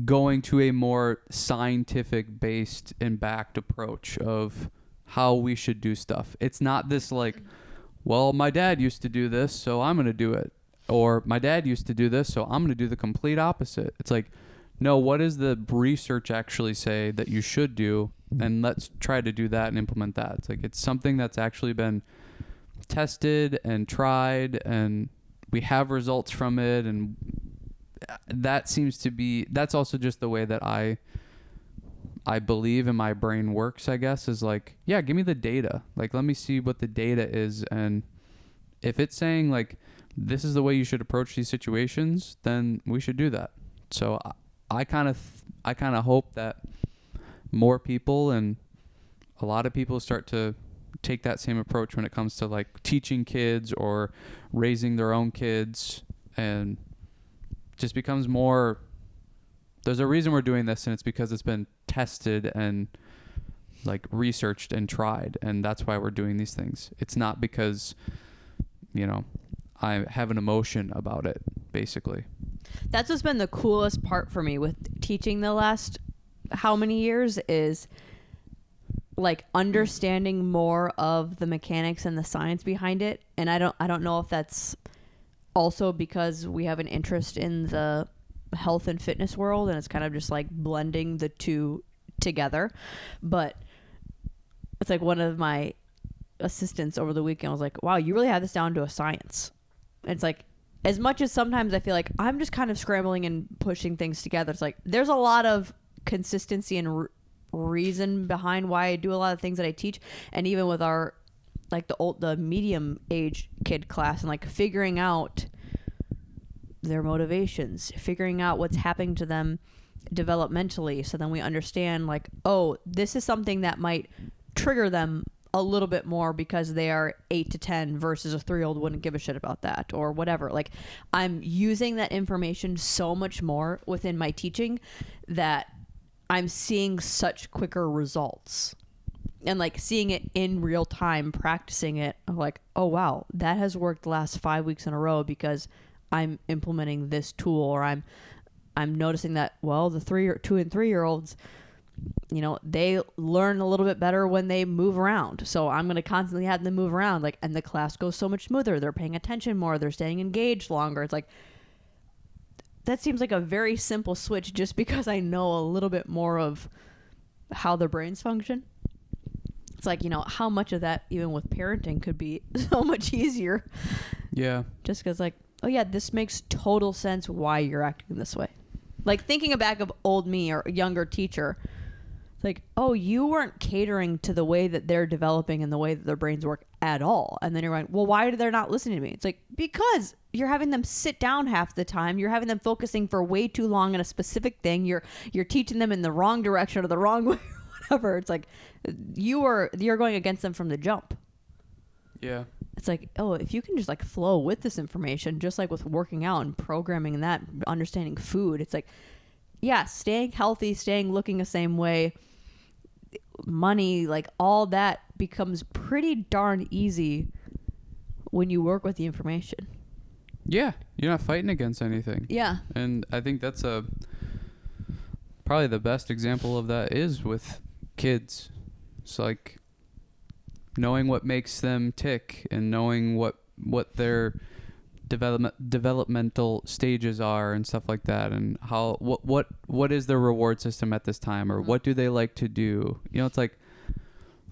going to a more scientific based and backed approach of how we should do stuff. It's not this like, well, my dad used to do this, so I'm going to do it. Or my dad used to do this, so I'm going to do the complete opposite. It's like, no, what does the research actually say that you should do? And let's try to do that and implement that. It's like, it's something that's actually been tested and tried, and we have results from it, and that seems to be, that's also just the way that I believe in my brain works, I guess, is like, yeah, give me the data. Like, let me see what the data is, and if it's saying like this is the way you should approach these situations, then we should do that. So I kind of hope that more people and a lot of people start to take that same approach when it comes to like teaching kids or raising their own kids, and just becomes more, there's a reason we're doing this, and it's because it's been tested and like researched and tried, and that's why we're doing these things. It's not because I have an emotion about it, basically. That's what's been the coolest part for me with teaching the last how many years is like understanding more of the mechanics and the science behind it. And I don't know if that's also because we have an interest in the health and fitness world, and it's kind of just like blending the two together. But it's like one of my assistants over the weekend was like, wow, you really have this down to a science. And it's like, as much as sometimes I feel like I'm just kind of scrambling and pushing things together, it's like there's a lot of consistency and reason behind why I do a lot of things that I teach. And even with our like the medium age kid class, and like figuring out their motivations, figuring out what's happening to them developmentally, so then we understand like, oh, this is something that might trigger them a little bit more because they are 8 to 10 versus a 3-year-old wouldn't give a shit about that or whatever. Like, I'm using that information so much more within my teaching that I'm seeing such quicker results, and like seeing it in real time, practicing it. I'm like, oh wow, that has worked the last 5 weeks in a row because I'm implementing this tool, or I'm noticing that, well, the 2 and 3-year-olds, they learn a little bit better when they move around. So I'm going to constantly have them move around, like, and the class goes so much smoother. They're paying attention more. They're staying engaged longer. It's like, that seems like a very simple switch just because I know a little bit more of how their brains function. It's like, how much of that, even with parenting, could be so much easier. Yeah. Just because, like, oh yeah, this makes total sense why you're acting this way. Like, thinking back of old me or a younger teacher, it's like, oh, you weren't catering to the way that they're developing and the way that their brains work at all. And then you're like, well, why are they not listening to me? It's like, because you're having them sit down half the time. You're having them focusing for way too long on a specific thing. You're teaching them in the wrong direction or the wrong way or whatever. It's like you're going against them from the jump. Yeah. It's like, oh, if you can just like flow with this information, just like with working out and programming and that, understanding food, it's like, yeah, staying healthy, looking the same way, money, like all that becomes pretty darn easy when you work with the information. Yeah. You're not fighting against anything. Yeah. And I think that's probably the best example of that is with kids. It's like knowing what makes them tick and knowing what their developmental stages are and stuff like that, and how what is their reward system at this time, or what do they like to do. It's like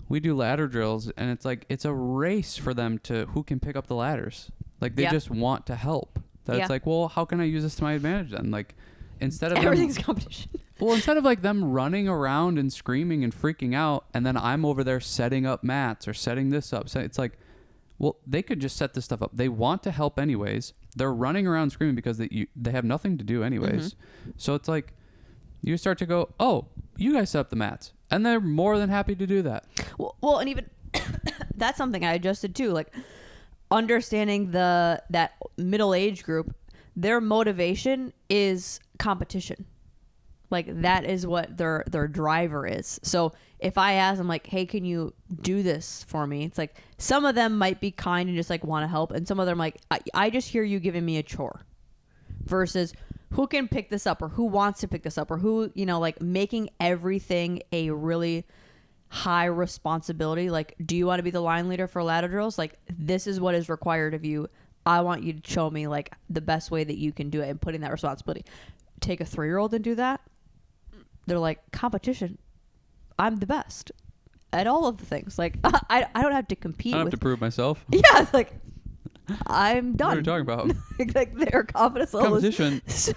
we do ladder drills, and it's like it's a race for them to who can pick up the ladders. Like they just want to help. It's like, well, how can I use this to my advantage then? Like instead of everything's competition. Well, instead of like them running around and screaming and freaking out, and then I'm over there setting up mats or setting this up, it's like, well, they could just set this stuff up. They want to help anyways. They're running around screaming because they have nothing to do anyways. So it's like you start to go, oh, you guys set up the mats, and they're more than happy to do that. Well, and even that's something I adjusted too. Like understanding that middle age group, their motivation is competition. Like that is what their driver is. So if I ask them like, hey, can you do this for me? It's like some of them might be kind and just like want to help. And some of them like, I just hear you giving me a chore versus who can pick this up or who wants to pick this up or who, like making everything a really high responsibility. Like, do you want to be the line leader for ladder drills? Like this is what is required of you. I want you to show me like the best way that you can do it and putting that responsibility. Take a 3-year-old and do that. They're like, competition. I'm the best at all of the things. Like, I don't have to compete. I don't have to prove myself. Yeah, like, I'm done. What are you talking about? Like, their confidence level competition. Is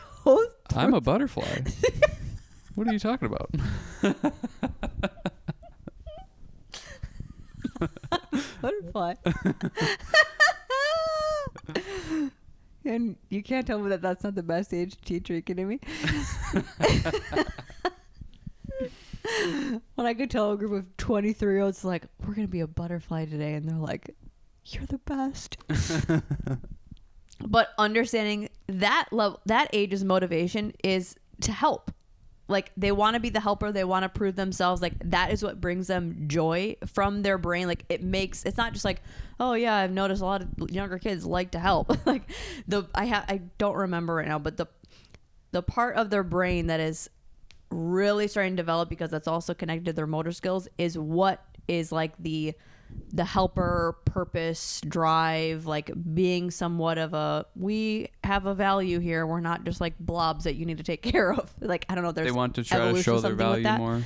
I'm a butterfly. What are you talking about? Butterfly. And you can't tell me that that's not the best age to teach. Are you kidding me? When I could tell a group of 23-year-olds like, we're going to be a butterfly today. And they're like, you're the best. But understanding that level, that age's motivation is to help. Like they want to be the helper. They want to prove themselves. Like that is what brings them joy from their brain. Like it's not just like, oh yeah, I've noticed a lot of younger kids like to help. Like I don't remember right now, but the part of their brain that is really starting to develop, because that's also connected to their motor skills, is what is like the helper purpose drive, like being somewhat of we have a value here. We're not just like blobs that you need to take care of. Like, I don't know. They want to try to show their value more,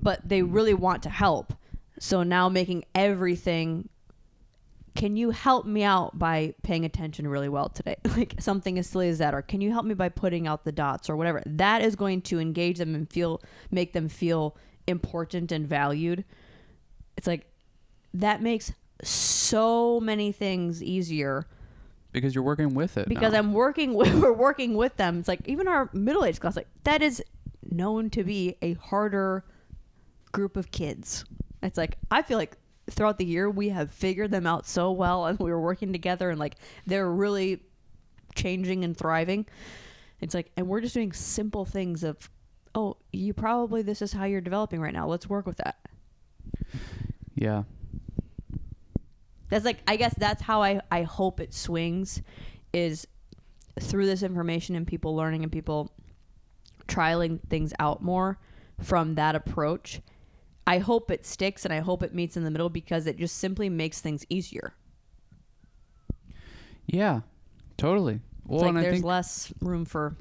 but they really want to help. So now making everything, can you help me out by paying attention really well today? Like something as silly as that, or can you help me by putting out the dots or whatever? That is going to engage them and make them feel important and valued. It's like, that makes so many things easier because you're working with it. Because we're working with them. It's like even our middle-aged class, like that is known to be a harder group of kids. It's like I feel like throughout the year we have figured them out so well, and we were working together, and like they're really changing and thriving. It's like, and we're just doing simple things of, oh, this is how you're developing right now. Let's work with that. Yeah. That's like, I guess that's how I hope it swings, is through this information and people learning and people trialing things out more from that approach. I hope it sticks and I hope it meets in the middle, because it just simply makes things easier. Yeah, totally. Well, it's like and there's I think less room for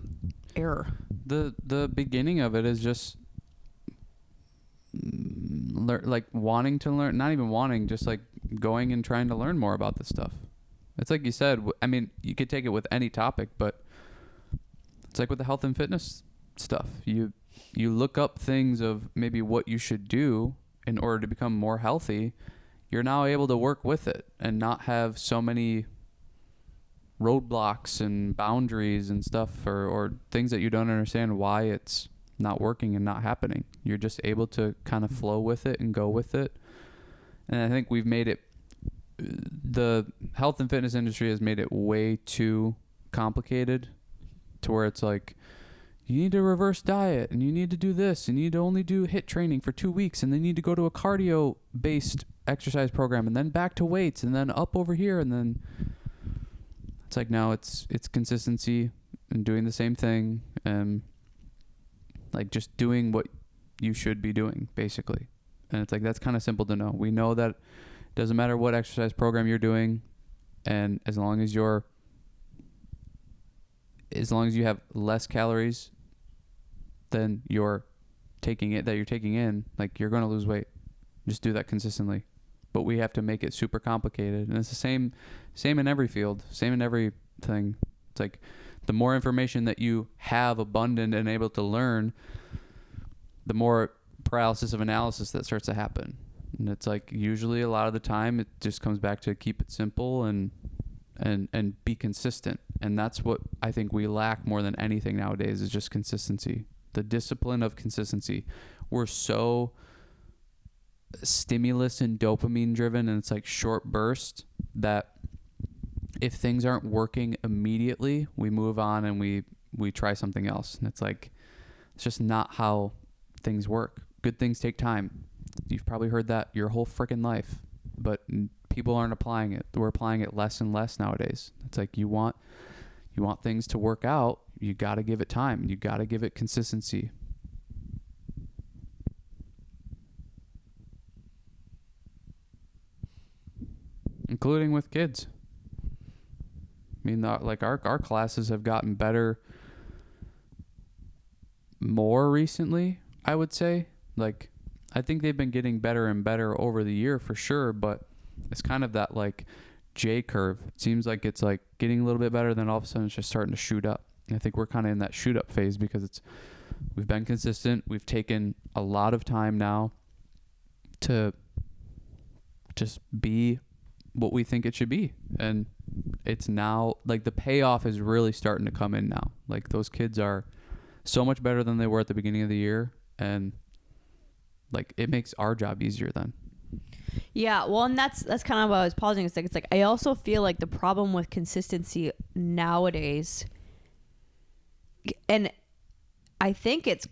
error. The beginning of it is just like wanting to learn, not even wanting, just like going and trying to learn more about this stuff. It's like you said, I mean, you could take it with any topic, but it's like with the health and fitness stuff. You look up things of maybe what you should do in order to become more healthy. You're now able to work with it and not have so many roadblocks and boundaries and stuff, or things that you don't understand why it's not working and not happening. You're just able to kind of flow with it and go with it. And I think we've made it, the health and fitness industry has made it way too complicated to where it's like, you need to reverse diet and you need to do this and you need to only do HIIT training for 2 weeks and then you need to go to a cardio based exercise program and then back to weights and then up over here. And then it's like, now it's consistency and doing the same thing. And like just doing what you should be doing, basically. And it's like, that's kind of simple to know. We know that it doesn't matter what exercise program you're doing, and as long as you have less calories than you're taking in, like, you're going to lose weight. Just do that consistently. But we have to make it super complicated. And it's the same in every field, same in everything. It's like, the more information that you have abundant and able to learn, the more paralysis of analysis that starts to happen. And it's like, usually a lot of the time it just comes back to keep it simple and be consistent. And that's what I think we lack more than anything nowadays, is just consistency. The discipline of consistency. We're so stimulus and dopamine driven, and it's like short burst, that if things aren't working immediately, we move on and we try something else. And it's like, it's just not how things work. Good things take time. You've probably heard that your whole freaking life, but people aren't applying it. We're applying it less and less nowadays. It's like, you want things to work out, you got to give it time. You got to give it consistency. Including with kids. I mean, like our classes have gotten better more recently, I would say. Like, I think they've been getting better and better over the year for sure, but it's kind of that like J curve. It seems like it's like getting a little bit better, then all of a sudden it's just starting to shoot up. And I think we're kind of in that shoot up phase because we've been consistent. We've taken a lot of time now to just be what we think it should be. And it's now like the payoff is really starting to come in now. Like, those kids are so much better than they were at the beginning of the year, and like, it makes our job easier then. Yeah, well, and that's kind of what I was pausing. It's like I also feel like the problem with consistency nowadays, and I think it's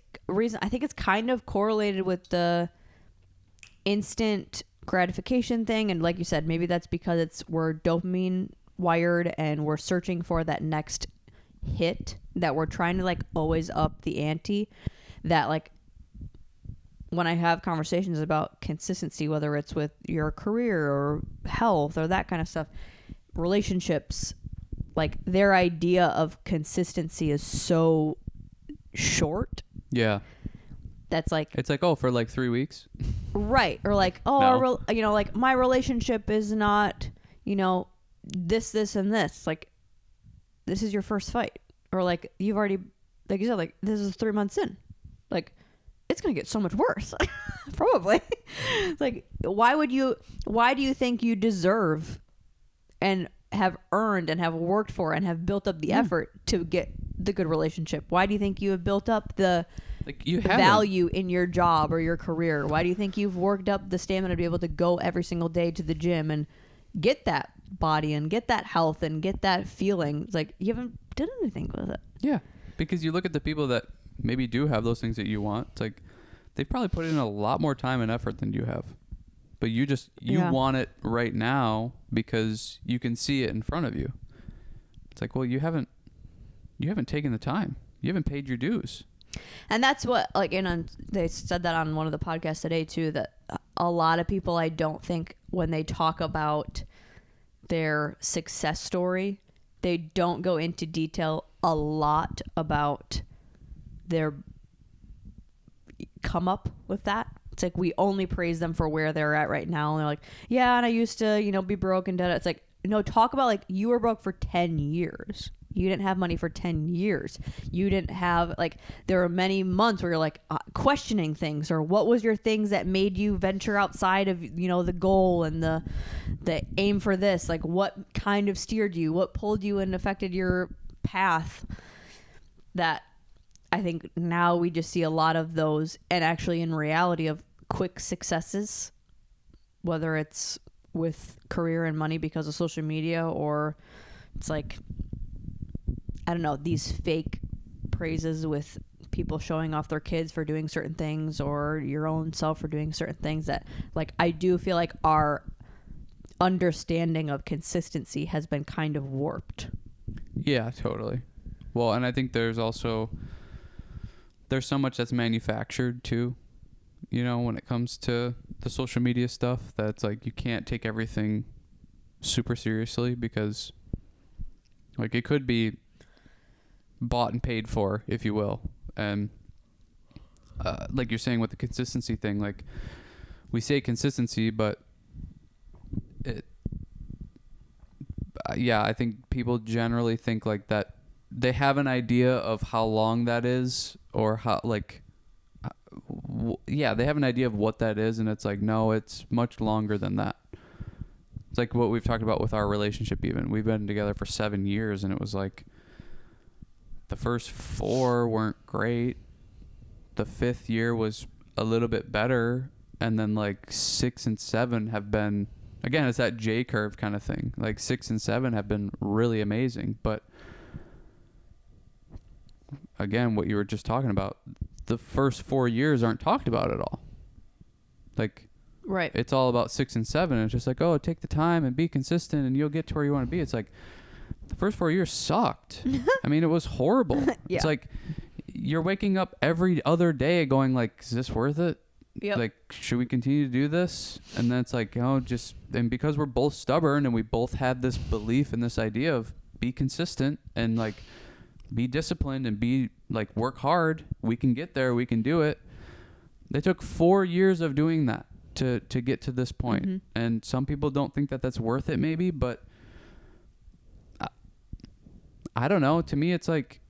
kind of correlated with the instant gratification thing. And like you said, maybe that's because we're dopamine wired and we're searching for that next hit, that we're trying to like always up the ante. That like, when I have conversations about consistency, whether it's with your career or health or that kind of stuff, relationships, like, their idea of consistency is so short. Yeah. That's like, it's like, oh, for like 3 weeks. Right. Or like, oh, No. Like, my relationship is not, this, and this. Like, this is your first fight. Or like, you've already, like you said, like, this is 3 months in. Like, it's going to get so much worse. Probably. Like, why do you think you deserve and have earned and have worked for and have built up the effort to get the good relationship? Why do you think you have built up the value in your job or your career? Why do you think you've worked up the stamina to be able to go every single day to the gym and get that body and get that health and get that feeling? It's like, you haven't done anything with it. Yeah. Because you look at the people that maybe do have those things that you want. It's like, they've probably put in a lot more time and effort than you have. But you want it right now because you can see it in front of you. It's like, well, you haven't taken the time. You haven't paid your dues. And that's what, like, they said that on one of the podcasts today too, that a lot of people, I don't think, when they talk about their success story, they don't go into detail a lot about their come up with that. It's like, we only praise them for where they're at right now. And they're like, yeah, and I used to, be broke and dead. It's like, no, talk about, like, you were broke for 10 years. You didn't have money for 10 years. You didn't have, like, there were many months where you're like questioning things, or what was your things that made you venture outside of, the goal and the aim for this? Like, what kind of steered you? What pulled you and affected your path? That I think now we just see a lot of those, and actually in reality of quick successes, whether it's with career and money because of social media, or it's like, I don't know, these fake praises with people showing off their kids for doing certain things, or your own self for doing certain things, that, like, I do feel like our understanding of consistency has been kind of warped. Yeah, totally. Well, and I think there's also there's so much that's manufactured too, you know, when it comes to the social media stuff, that's like you can't take everything super seriously, because like it could be bought and paid for, if you will. And like you're saying with the consistency thing, like we say consistency, but it yeah, I think people generally think like that they have an idea of how long that is, or how like yeah, they have an idea of what that is, and it's like, no, it's much longer than that. It's like what we've talked about with our relationship. Even we've been together for 7 years, and it was like the first 4 weren't great. The 5th year was a little bit better, and then like 6 and 7 have been, again, it's that J curve kind of thing. Like 6 and 7 have been really amazing, but again, what you were just talking about, the first 4 years aren't talked about at all. Like, right. It's all about 6 and 7. And it's just like, oh, take the time and be consistent and you'll get to where you want to be. It's like the first 4 years sucked. I mean, it was horrible. Yeah. It's like you're waking up every other day going like, is this worth it? Yep. Like, should we continue to do this? And then it's like, and because we're both stubborn and we both had this belief and this idea of be consistent and like be disciplined and be like work hard, we can get there, we can do it. They took 4 years of doing that to get to this point. Mm-hmm. And some people don't think that that's worth it maybe, but I don't know. To me, it's like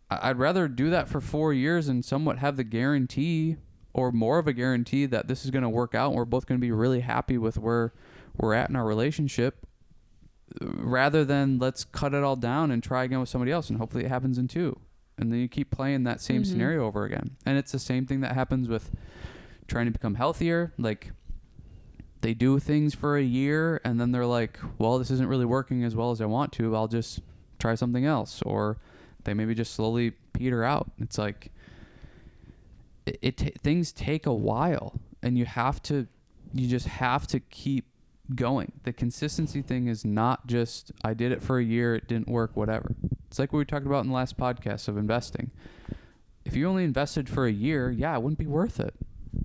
I'd rather do that for 4 years and somewhat have the guarantee, or more of a guarantee, that this is going to work out and we're both going to be really happy with where we're at in our relationship, rather than let's cut it all down and try again with somebody else and hopefully it happens in 2. And then you keep playing that same Mm-hmm. scenario over again. And it's the same thing that happens with trying to become healthier. Like they do things for a year and then they're like, well, this isn't really working as well as I want to. I'll just try something else. Or they maybe just slowly peter out. It's like things take a while, and you just have to keep going. The consistency thing is not just I did it for a year, it didn't work, whatever. It's like what we talked about in the last podcast of investing. If you only invested for a year, yeah, it wouldn't be worth it.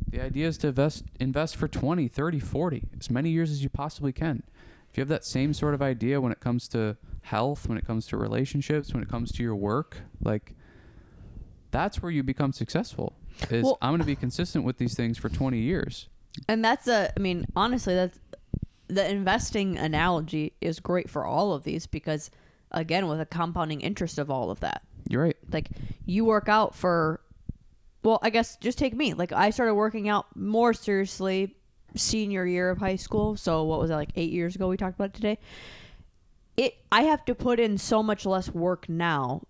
The idea is to invest for 20, 30, 40, as many years as you possibly can. If you have that same sort of idea when it comes to health, when it comes to relationships, when it comes to your work, like that's where you become successful. I'm going to be consistent with these things for 20 years. And honestly, that's the investing analogy is great for all of these, because again, with a compounding interest of all of that. You're right. Like you work out for, well, I guess just take me. Like I started working out more seriously senior year of high school. So what was that, like 8 years ago we talked about it today? I have to put in so much less work now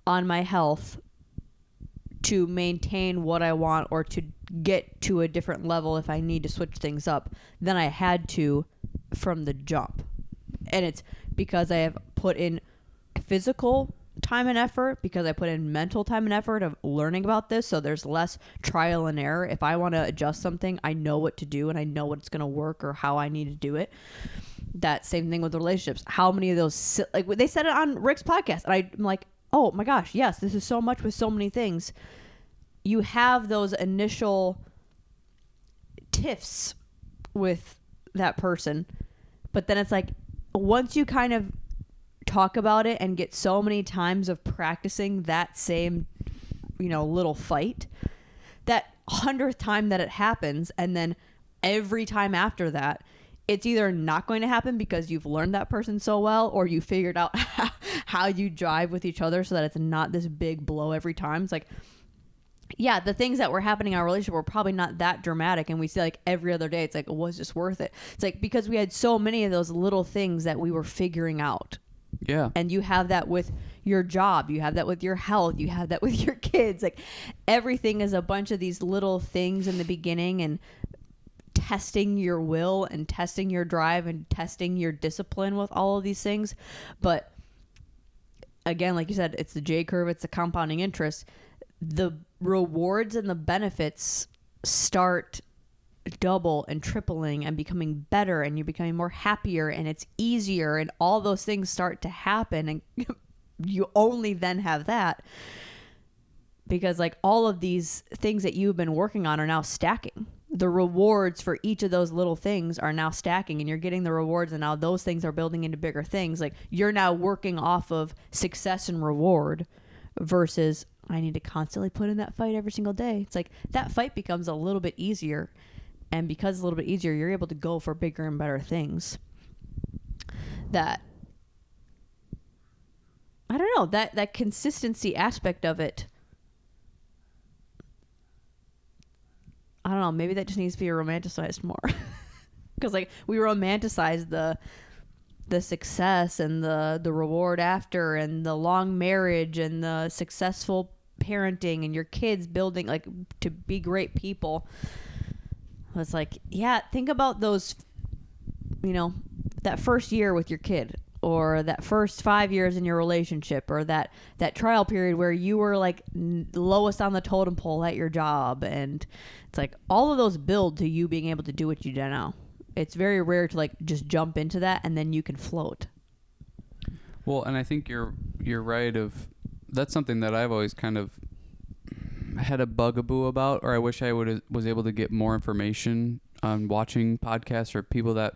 on my health to maintain what I want, or to get to a different level if I need to switch things up, than I had to from the jump. And it's because I have put in physical time and effort, because I put in mental time and effort of learning about this. So there's less trial and error. If I want to adjust something, I know what to do and I know what's going to work or how I need to do it. That same thing with the relationships. How many of those, like they said it on Rick's podcast, and I'm like, oh my gosh, yes, this is so much with so many things. You have those initial tiffs with that person, but then it's like once you kind of talk about it and get so many times of practicing that same, little fight, that 100th time that it happens, and then every time after that, it's either not going to happen because you've learned that person so well, or you figured out how you drive with each other so that it's not this big blow every time. It's like, yeah, the things that were happening in our relationship were probably not that dramatic, and we see like every other day, it's like, was this worth it? It's like because we had so many of those little things that we were figuring out. Yeah. And you have that with your job, you have that with your health, you have that with your kids. Like everything is a bunch of these little things in the beginning, and testing your will and testing your drive and testing your discipline with all of these things. But again, like you said, it's the J curve, it's the compounding interest. The rewards and the benefits start double and tripling and becoming better, and you're becoming more happier, and it's easier, and all those things start to happen, and you only then have that because like all of these things that you've been working on are now stacking. The rewards for each of those little things are now stacking, and you're getting the rewards, and now those things are building into bigger things. Like you're now working off of success and reward versus I need to constantly put in that fight every single day. It's like that fight becomes a little bit easier, and because it's a little bit easier, you're able to go for bigger and better things. That I don't know, that consistency aspect of it. I don't know, maybe that just needs to be romanticized more. Because like we romanticize the success and the reward after, and the long marriage and the successful parenting and your kids building like to be great people. It's like, yeah, think about those, you know, that first year with your kid, or that first 5 years in your relationship, or that trial period where you were like lowest on the totem pole at your job. And it's like all of those build to you being able to do what you do now. It's very rare to like just jump into that and then you can float. Well, and I think you're right. That's something that I've always kind of had a bugaboo about, or I wish I was able to get more information on watching podcasts or people that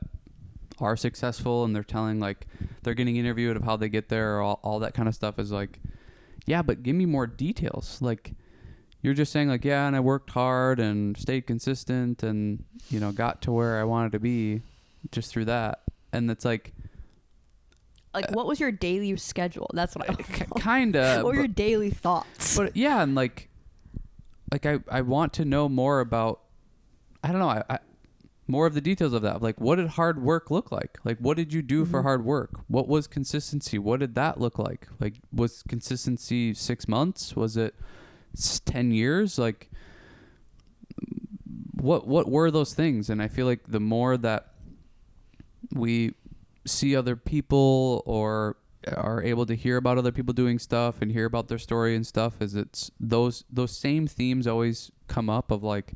are successful and they're telling like they're getting interviewed of how they get there, or all that kind of stuff. Is like, yeah, but give me more details. Like you're just saying like, yeah, and I worked hard and stayed consistent and, you know, got to where I wanted to be just through that. And it's like what was your daily schedule? That's what I kind of. What were your daily thoughts? But yeah, and like I want to know more about, I don't know, I more of the details of that. Like, what did hard work look like? Like, what did you do for hard work? What was consistency? What did that look like? Like, was consistency 6 months? Was it 10 years? Like, what were those things? And I feel like the more that we see other people or are able to hear about other people doing stuff and hear about their story and stuff, is it's those same themes always come up of like,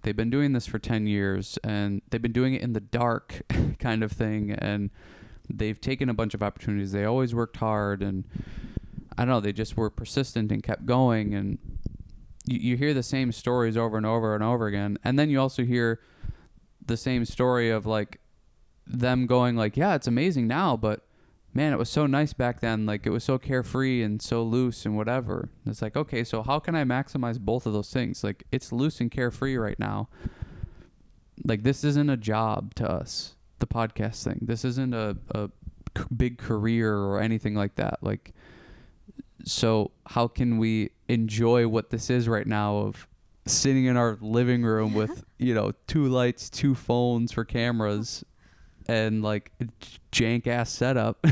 they've been doing this for 10 years and they've been doing it in the dark kind of thing. And they've taken a bunch of opportunities. They always worked hard, and I don't know, they just were persistent and kept going. And you hear the same stories over and over and over again. And then you also hear the same story of like them going like, yeah, it's amazing now, but man, it was so nice back then. Like it was so carefree and so loose and whatever. And it's like, okay, so how can I maximize both of those things? Like it's loose and carefree right now. Like this isn't a job to us, the podcast thing. This isn't a big career or anything like that. Like, so how can we enjoy what this is right now of sitting in our living room with, you know, 2 lights, 2 phones for cameras, and like jank ass setup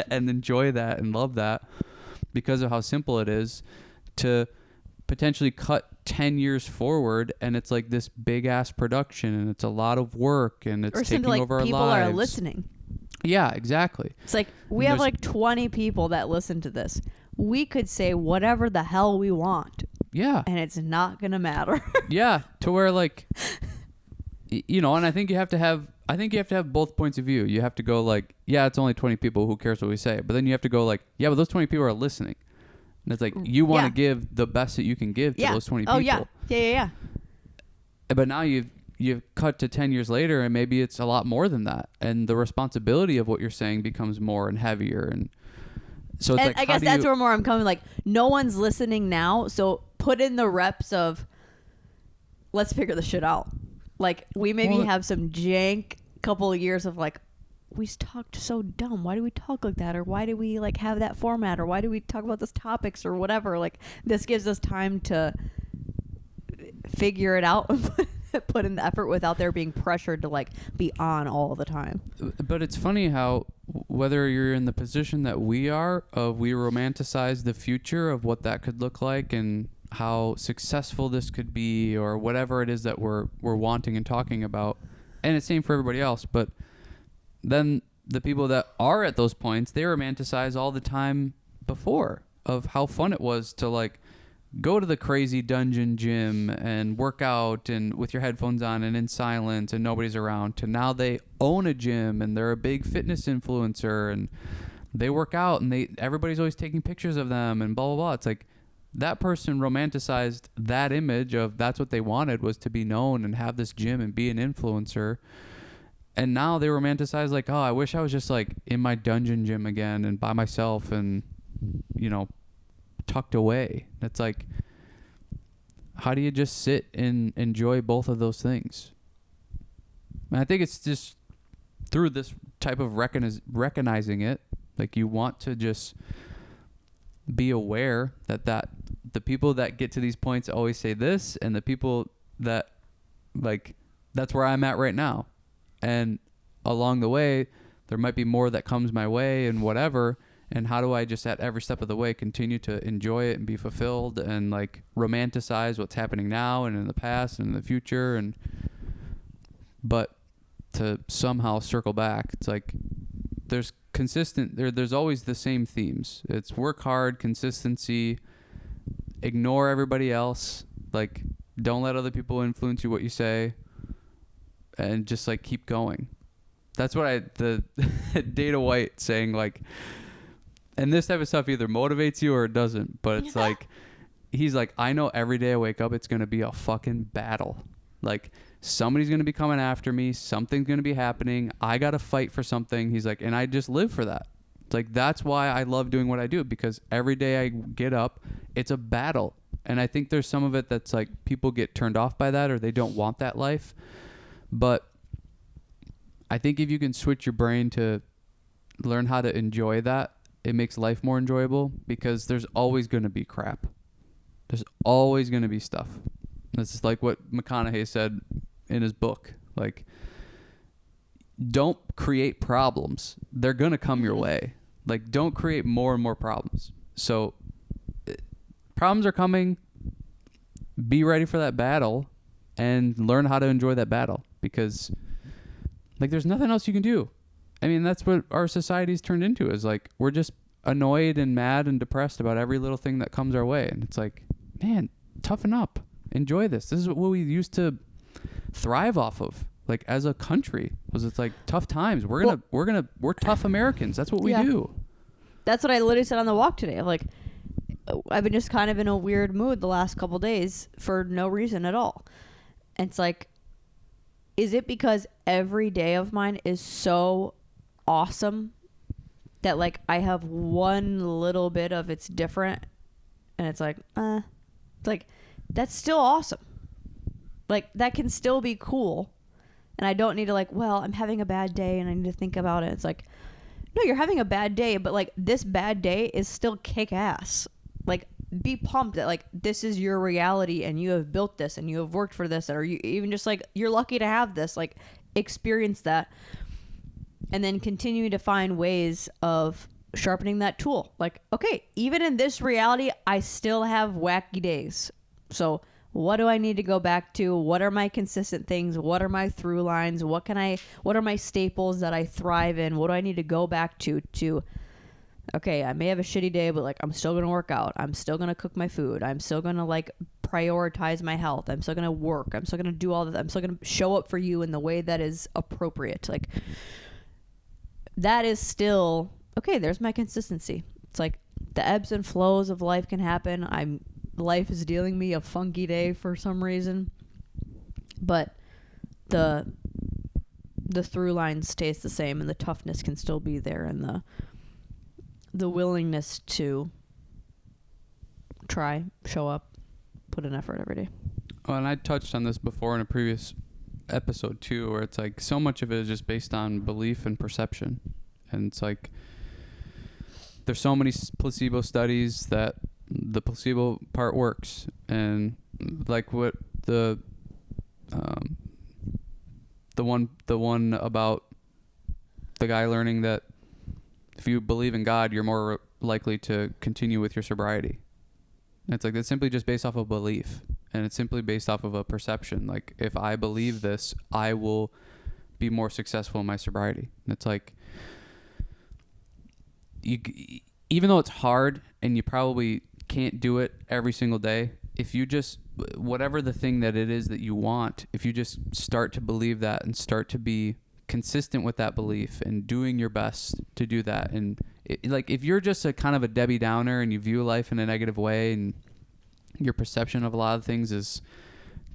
and enjoy that and love that because of how simple it is, to potentially cut 10 years forward and it's like this big ass production and it's a lot of work and it's taking like over our lives. People are listening. Yeah, exactly. It's like we have like 20 people that listen to this. We could say whatever the hell we want. Yeah. And it's not going to matter. Yeah. To where like, you know, and I think you have to have both points of view. You have to go like, yeah, it's only 20 people. Who cares what we say? But then you have to go like, yeah, but those 20 people are listening. And it's like, you want to give the best that you can give to those 20 people. Oh, yeah. Yeah. But now you've cut to 10 years later and maybe it's a lot more than that. And the responsibility of what you're saying becomes more and heavier. And so it's like, I guess that's where more I'm coming. Like, no one's listening now. So put in the reps of, let's figure this shit out. Like, we maybe have some jank couple of years of like, we talked so dumb. Why do we talk like that? Or why do we like have that format? Or why do we talk about this topics or whatever? Like, this gives us time to figure it out and put in the effort without there being pressured to like be on all the time. But it's funny how whether you're in the position that we are, of we romanticize the future of what that could look like and how successful this could be, or whatever it is that we're wanting and talking about, and it's same for everybody else. But then the people that are at those points, they romanticize all the time before of how fun it was to like go to the crazy dungeon gym and work out and with your headphones on and in silence and nobody's around, to now they own a gym and they're a big fitness influencer and they work out and everybody's always taking pictures of them and blah blah blah. It's like, that person romanticized that image of that's what they wanted, was to be known and have this gym and be an influencer. And now they romanticize like, oh, I wish I was just like in my dungeon gym again and by myself and, you know, tucked away. It's like, how do you just sit and enjoy both of those things? And I think it's just through this type of recognizing it, like you want to just be aware that the people that get to these points always say this, and the people that like, that's where I'm at right now. And along the way, there might be more that comes my way and whatever. And how do I just at every step of the way continue to enjoy it and be fulfilled and like romanticize what's happening now and in the past and in the future. And but to somehow circle back, it's like there's there's always the same themes. It's work hard, consistency, ignore everybody else, like don't let other people influence you what you say, and just like keep going. That's what the Data White saying, like, and this type of stuff either motivates you or it doesn't, but it's like he's like, I know every day I wake up it's gonna be a fucking battle. Like somebody's gonna be coming after me, something's gonna be happening, I gotta fight for something. He's like, and I just live for that. It's like that's why I love doing what I do, because every day I get up it's a battle. And I think there's some of it that's like people get turned off by that or they don't want that life. But I think if you can switch your brain to learn how to enjoy that, it makes life more enjoyable, because there's always going to be crap. There's always going to be stuff. This is like what McConaughey said in his book. Like, don't create problems. They're going to come your way. Like, don't create more and more problems. So, problems are coming. Be ready for that battle and learn how to enjoy that battle, because like there's nothing else you can do. I mean, that's what our society's turned into, is like we're just annoyed and mad and depressed about every little thing that comes our way. And it's like, man, toughen up. Enjoy this. This is what we used to thrive off of, like as a country, was it's like tough times. We're tough Americans. That's what we do. That's what I literally said on the walk today. Like, I've been just kind of in a weird mood the last couple days for no reason at all. And it's like, is it because every day of mine is so awesome that like I have one little bit of it's different and it's like, it's like, that's still awesome. Like that can still be cool. And I don't need to like, well, I'm having a bad day and I need to think about it. It's like, no, you're having a bad day, but like this bad day is still kick ass. Like, be pumped that like this is your reality and you have built this and you have worked for this, or you even just like you're lucky to have this. Like, experience that, and then continue to find ways of sharpening that tool. Like, okay, even in this reality, I still have wacky days. So what do I need to go back to? What are my consistent things? What are my through lines? What are my staples that I thrive in? What do I need to go back to okay, I may have a shitty day, but like I'm still going to work out. I'm still going to cook my food. I'm still going to like prioritize my health. I'm still going to work. I'm still going to do all that. I'm still going to show up for you in the way that is appropriate. Like, that is still okay. There's my consistency. It's like the ebbs and flows of life can happen. Life is dealing me a funky day for some reason, but the through line stays the same, and the toughness can still be there, and the willingness to try, show up, put in effort every day. Well, and I touched on this before in a previous episode too, where it's like so much of it is just based on belief and perception. And it's like there's so many placebo studies that the placebo part works. And like what the one about the guy learning that if you believe in God, you're more likely to continue with your sobriety. And it's like, it's simply just based off of belief. And it's simply based off of a perception. Like, if I believe this, I will be more successful in my sobriety. And it's like, even though it's hard and you probably can't do it every single day, if you just, whatever the thing that it is that you want, if you just start to believe that and start to be consistent with that belief and doing your best to do that. And like, if you're just a kind of a Debbie Downer and you view life in a negative way and your perception of a lot of things is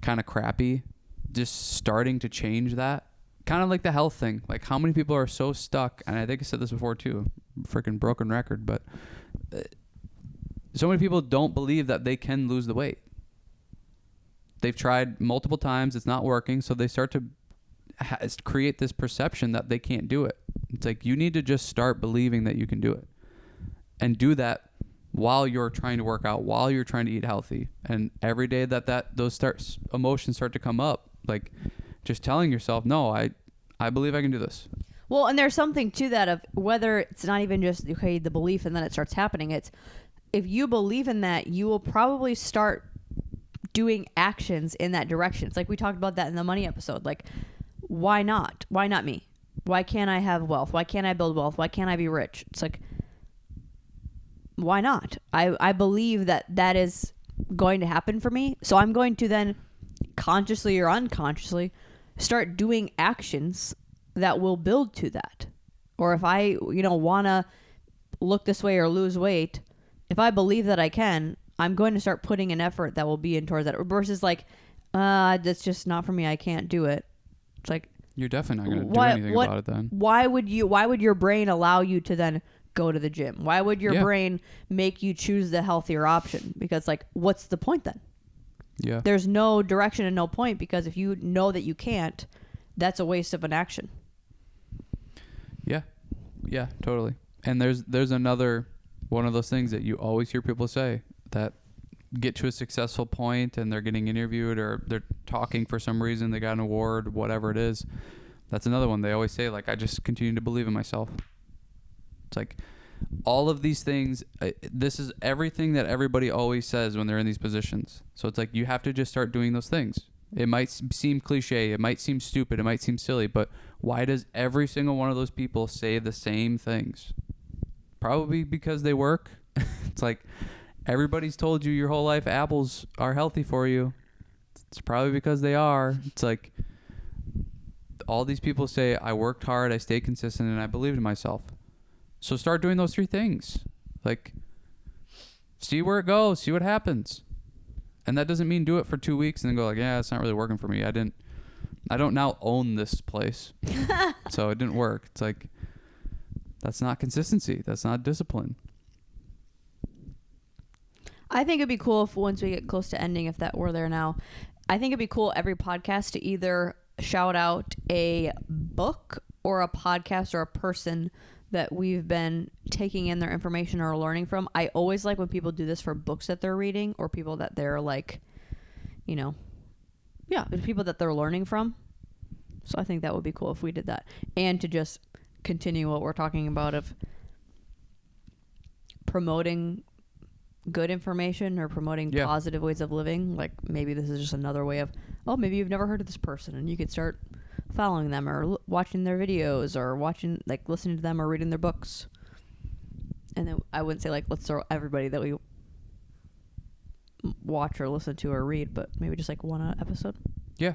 kind of crappy, just starting to change that. Kind of like the health thing. Like, how many people are so stuck, and I think I said this before too, freaking broken record, but so many people don't believe that they can lose the weight. They've tried multiple times, it's not working, so they start to create this perception that they can't do it. It's like, you need to just start believing that you can do it, and do that while you're trying to work out, while you're trying to eat healthy. And every day that those emotions start to come up, like, just telling yourself, no, I believe I can do this. Well, and there's something to that of whether it's not even just, okay, the belief and then it starts happening. It's, if you believe in that, you will probably start doing actions in that direction. It's like we talked about that in the money episode. Like, why not? Why not me? Why can't I have wealth? Why can't I build wealth? Why can't I be rich? It's like, why not? I believe that is going to happen for me. So I'm going to then consciously or unconsciously start doing actions that will build to that. Or if I, want to look this way or lose weight, if I believe that I can, I'm going to start putting an effort that will be in towards that. Versus like, that's just not for me, I can't do it. It's like, you're definitely not going to do anything about it then. Why would your brain allow you to then go to the gym? Why would your brain make you choose the healthier option? Because, like, what's the point then? Yeah. There's no direction and no point, because if you know that you can't, that's a waste of an action. Yeah. Yeah, totally. And there's another one of those things that you always hear people say that get to a successful point and they're getting interviewed or they're talking for some reason, they got an award, whatever it is. That's another one. They always say, like, I just continue to believe in myself. It's like all of these things, this is everything that everybody always says when they're in these positions. So it's like, you have to just start doing those things. It might seem cliche, it might seem stupid, it might seem silly, but why does every single one of those people say the same things? Probably because they work. It's like, everybody's told you your whole life apples are healthy for you. It's probably because they are. It's like, all these people say, I worked hard, I stayed consistent, and I believed in myself. So start doing those 3 things. Like, see where it goes, see what happens. And that doesn't mean do it for 2 weeks and then go like, yeah, it's not really working for me. I don't now own this place. So it didn't work. It's like, that's not consistency. That's not discipline. I think it'd be cool if once we get close to ending, if that were there now, I think it'd be cool every podcast to either shout out a book or a podcast or a person that we've been taking in their information or learning from. I always like when people do this for books that they're reading or people that they're like, people that they're learning from. So I think that would be cool if we did that. And to just continue what we're talking about of promoting good information or promoting positive ways of living. Like, maybe this is just another way of, maybe you've never heard of this person and you could start following them or watching their videos or listening to them or reading their books. And then I wouldn't say like, let's throw everybody that we watch or listen to or read, but maybe just like one episode. Yeah.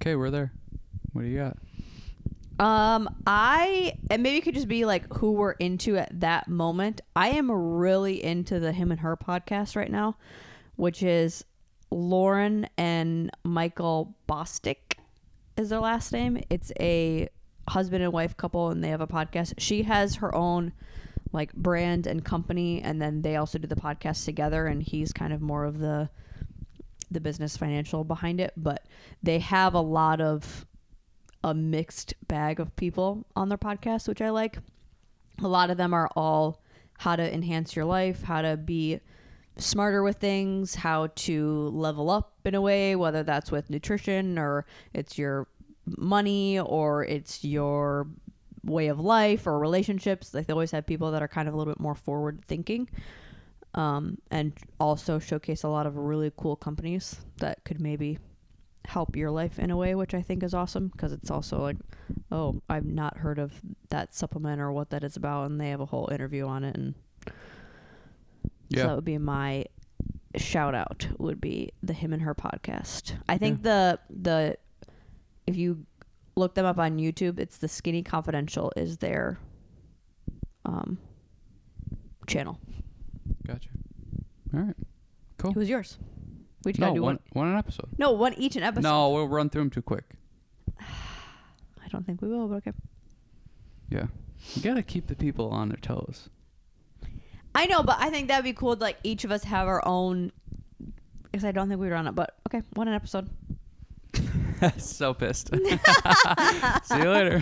Okay, we're there. What do you got? And maybe it could just be like who we're into at that moment. I am really into the Him and Her podcast right now, which is Lauren and Michael Bostic is their last name. It's a husband and wife couple and they have a podcast. She has her own like brand and company, and then they also do the podcast together, and he's kind of more of the business financial behind it, but they have a lot of a mixed bag of people on their podcast, which I like. A lot of them are all how to enhance your life, how to be smarter with things, how to level up in a way, whether that's with nutrition or it's your money or it's your way of life or relationships. Like, they always have people that are kind of a little bit more forward thinking, and also showcase a lot of really cool companies that could maybe help your life in a way, which I think is awesome, because it's also like, I've not heard of that supplement or what that is about, and they have a whole interview on it. And so that would be my shout out, would be the Him and Her podcast. I think the if you look them up on YouTube, it's the Skinny Confidential is their channel. Gotcha. All right. Cool. Who's yours? We just gotta do one an episode. No, one each an episode. No, we'll run through them too quick. I don't think we will, but okay. Yeah. You gotta keep the people on their toes. I know, but I think that'd be cool to, like, each of us have our own... Because I don't think we were on it, but okay, one an episode. So pissed. See you later.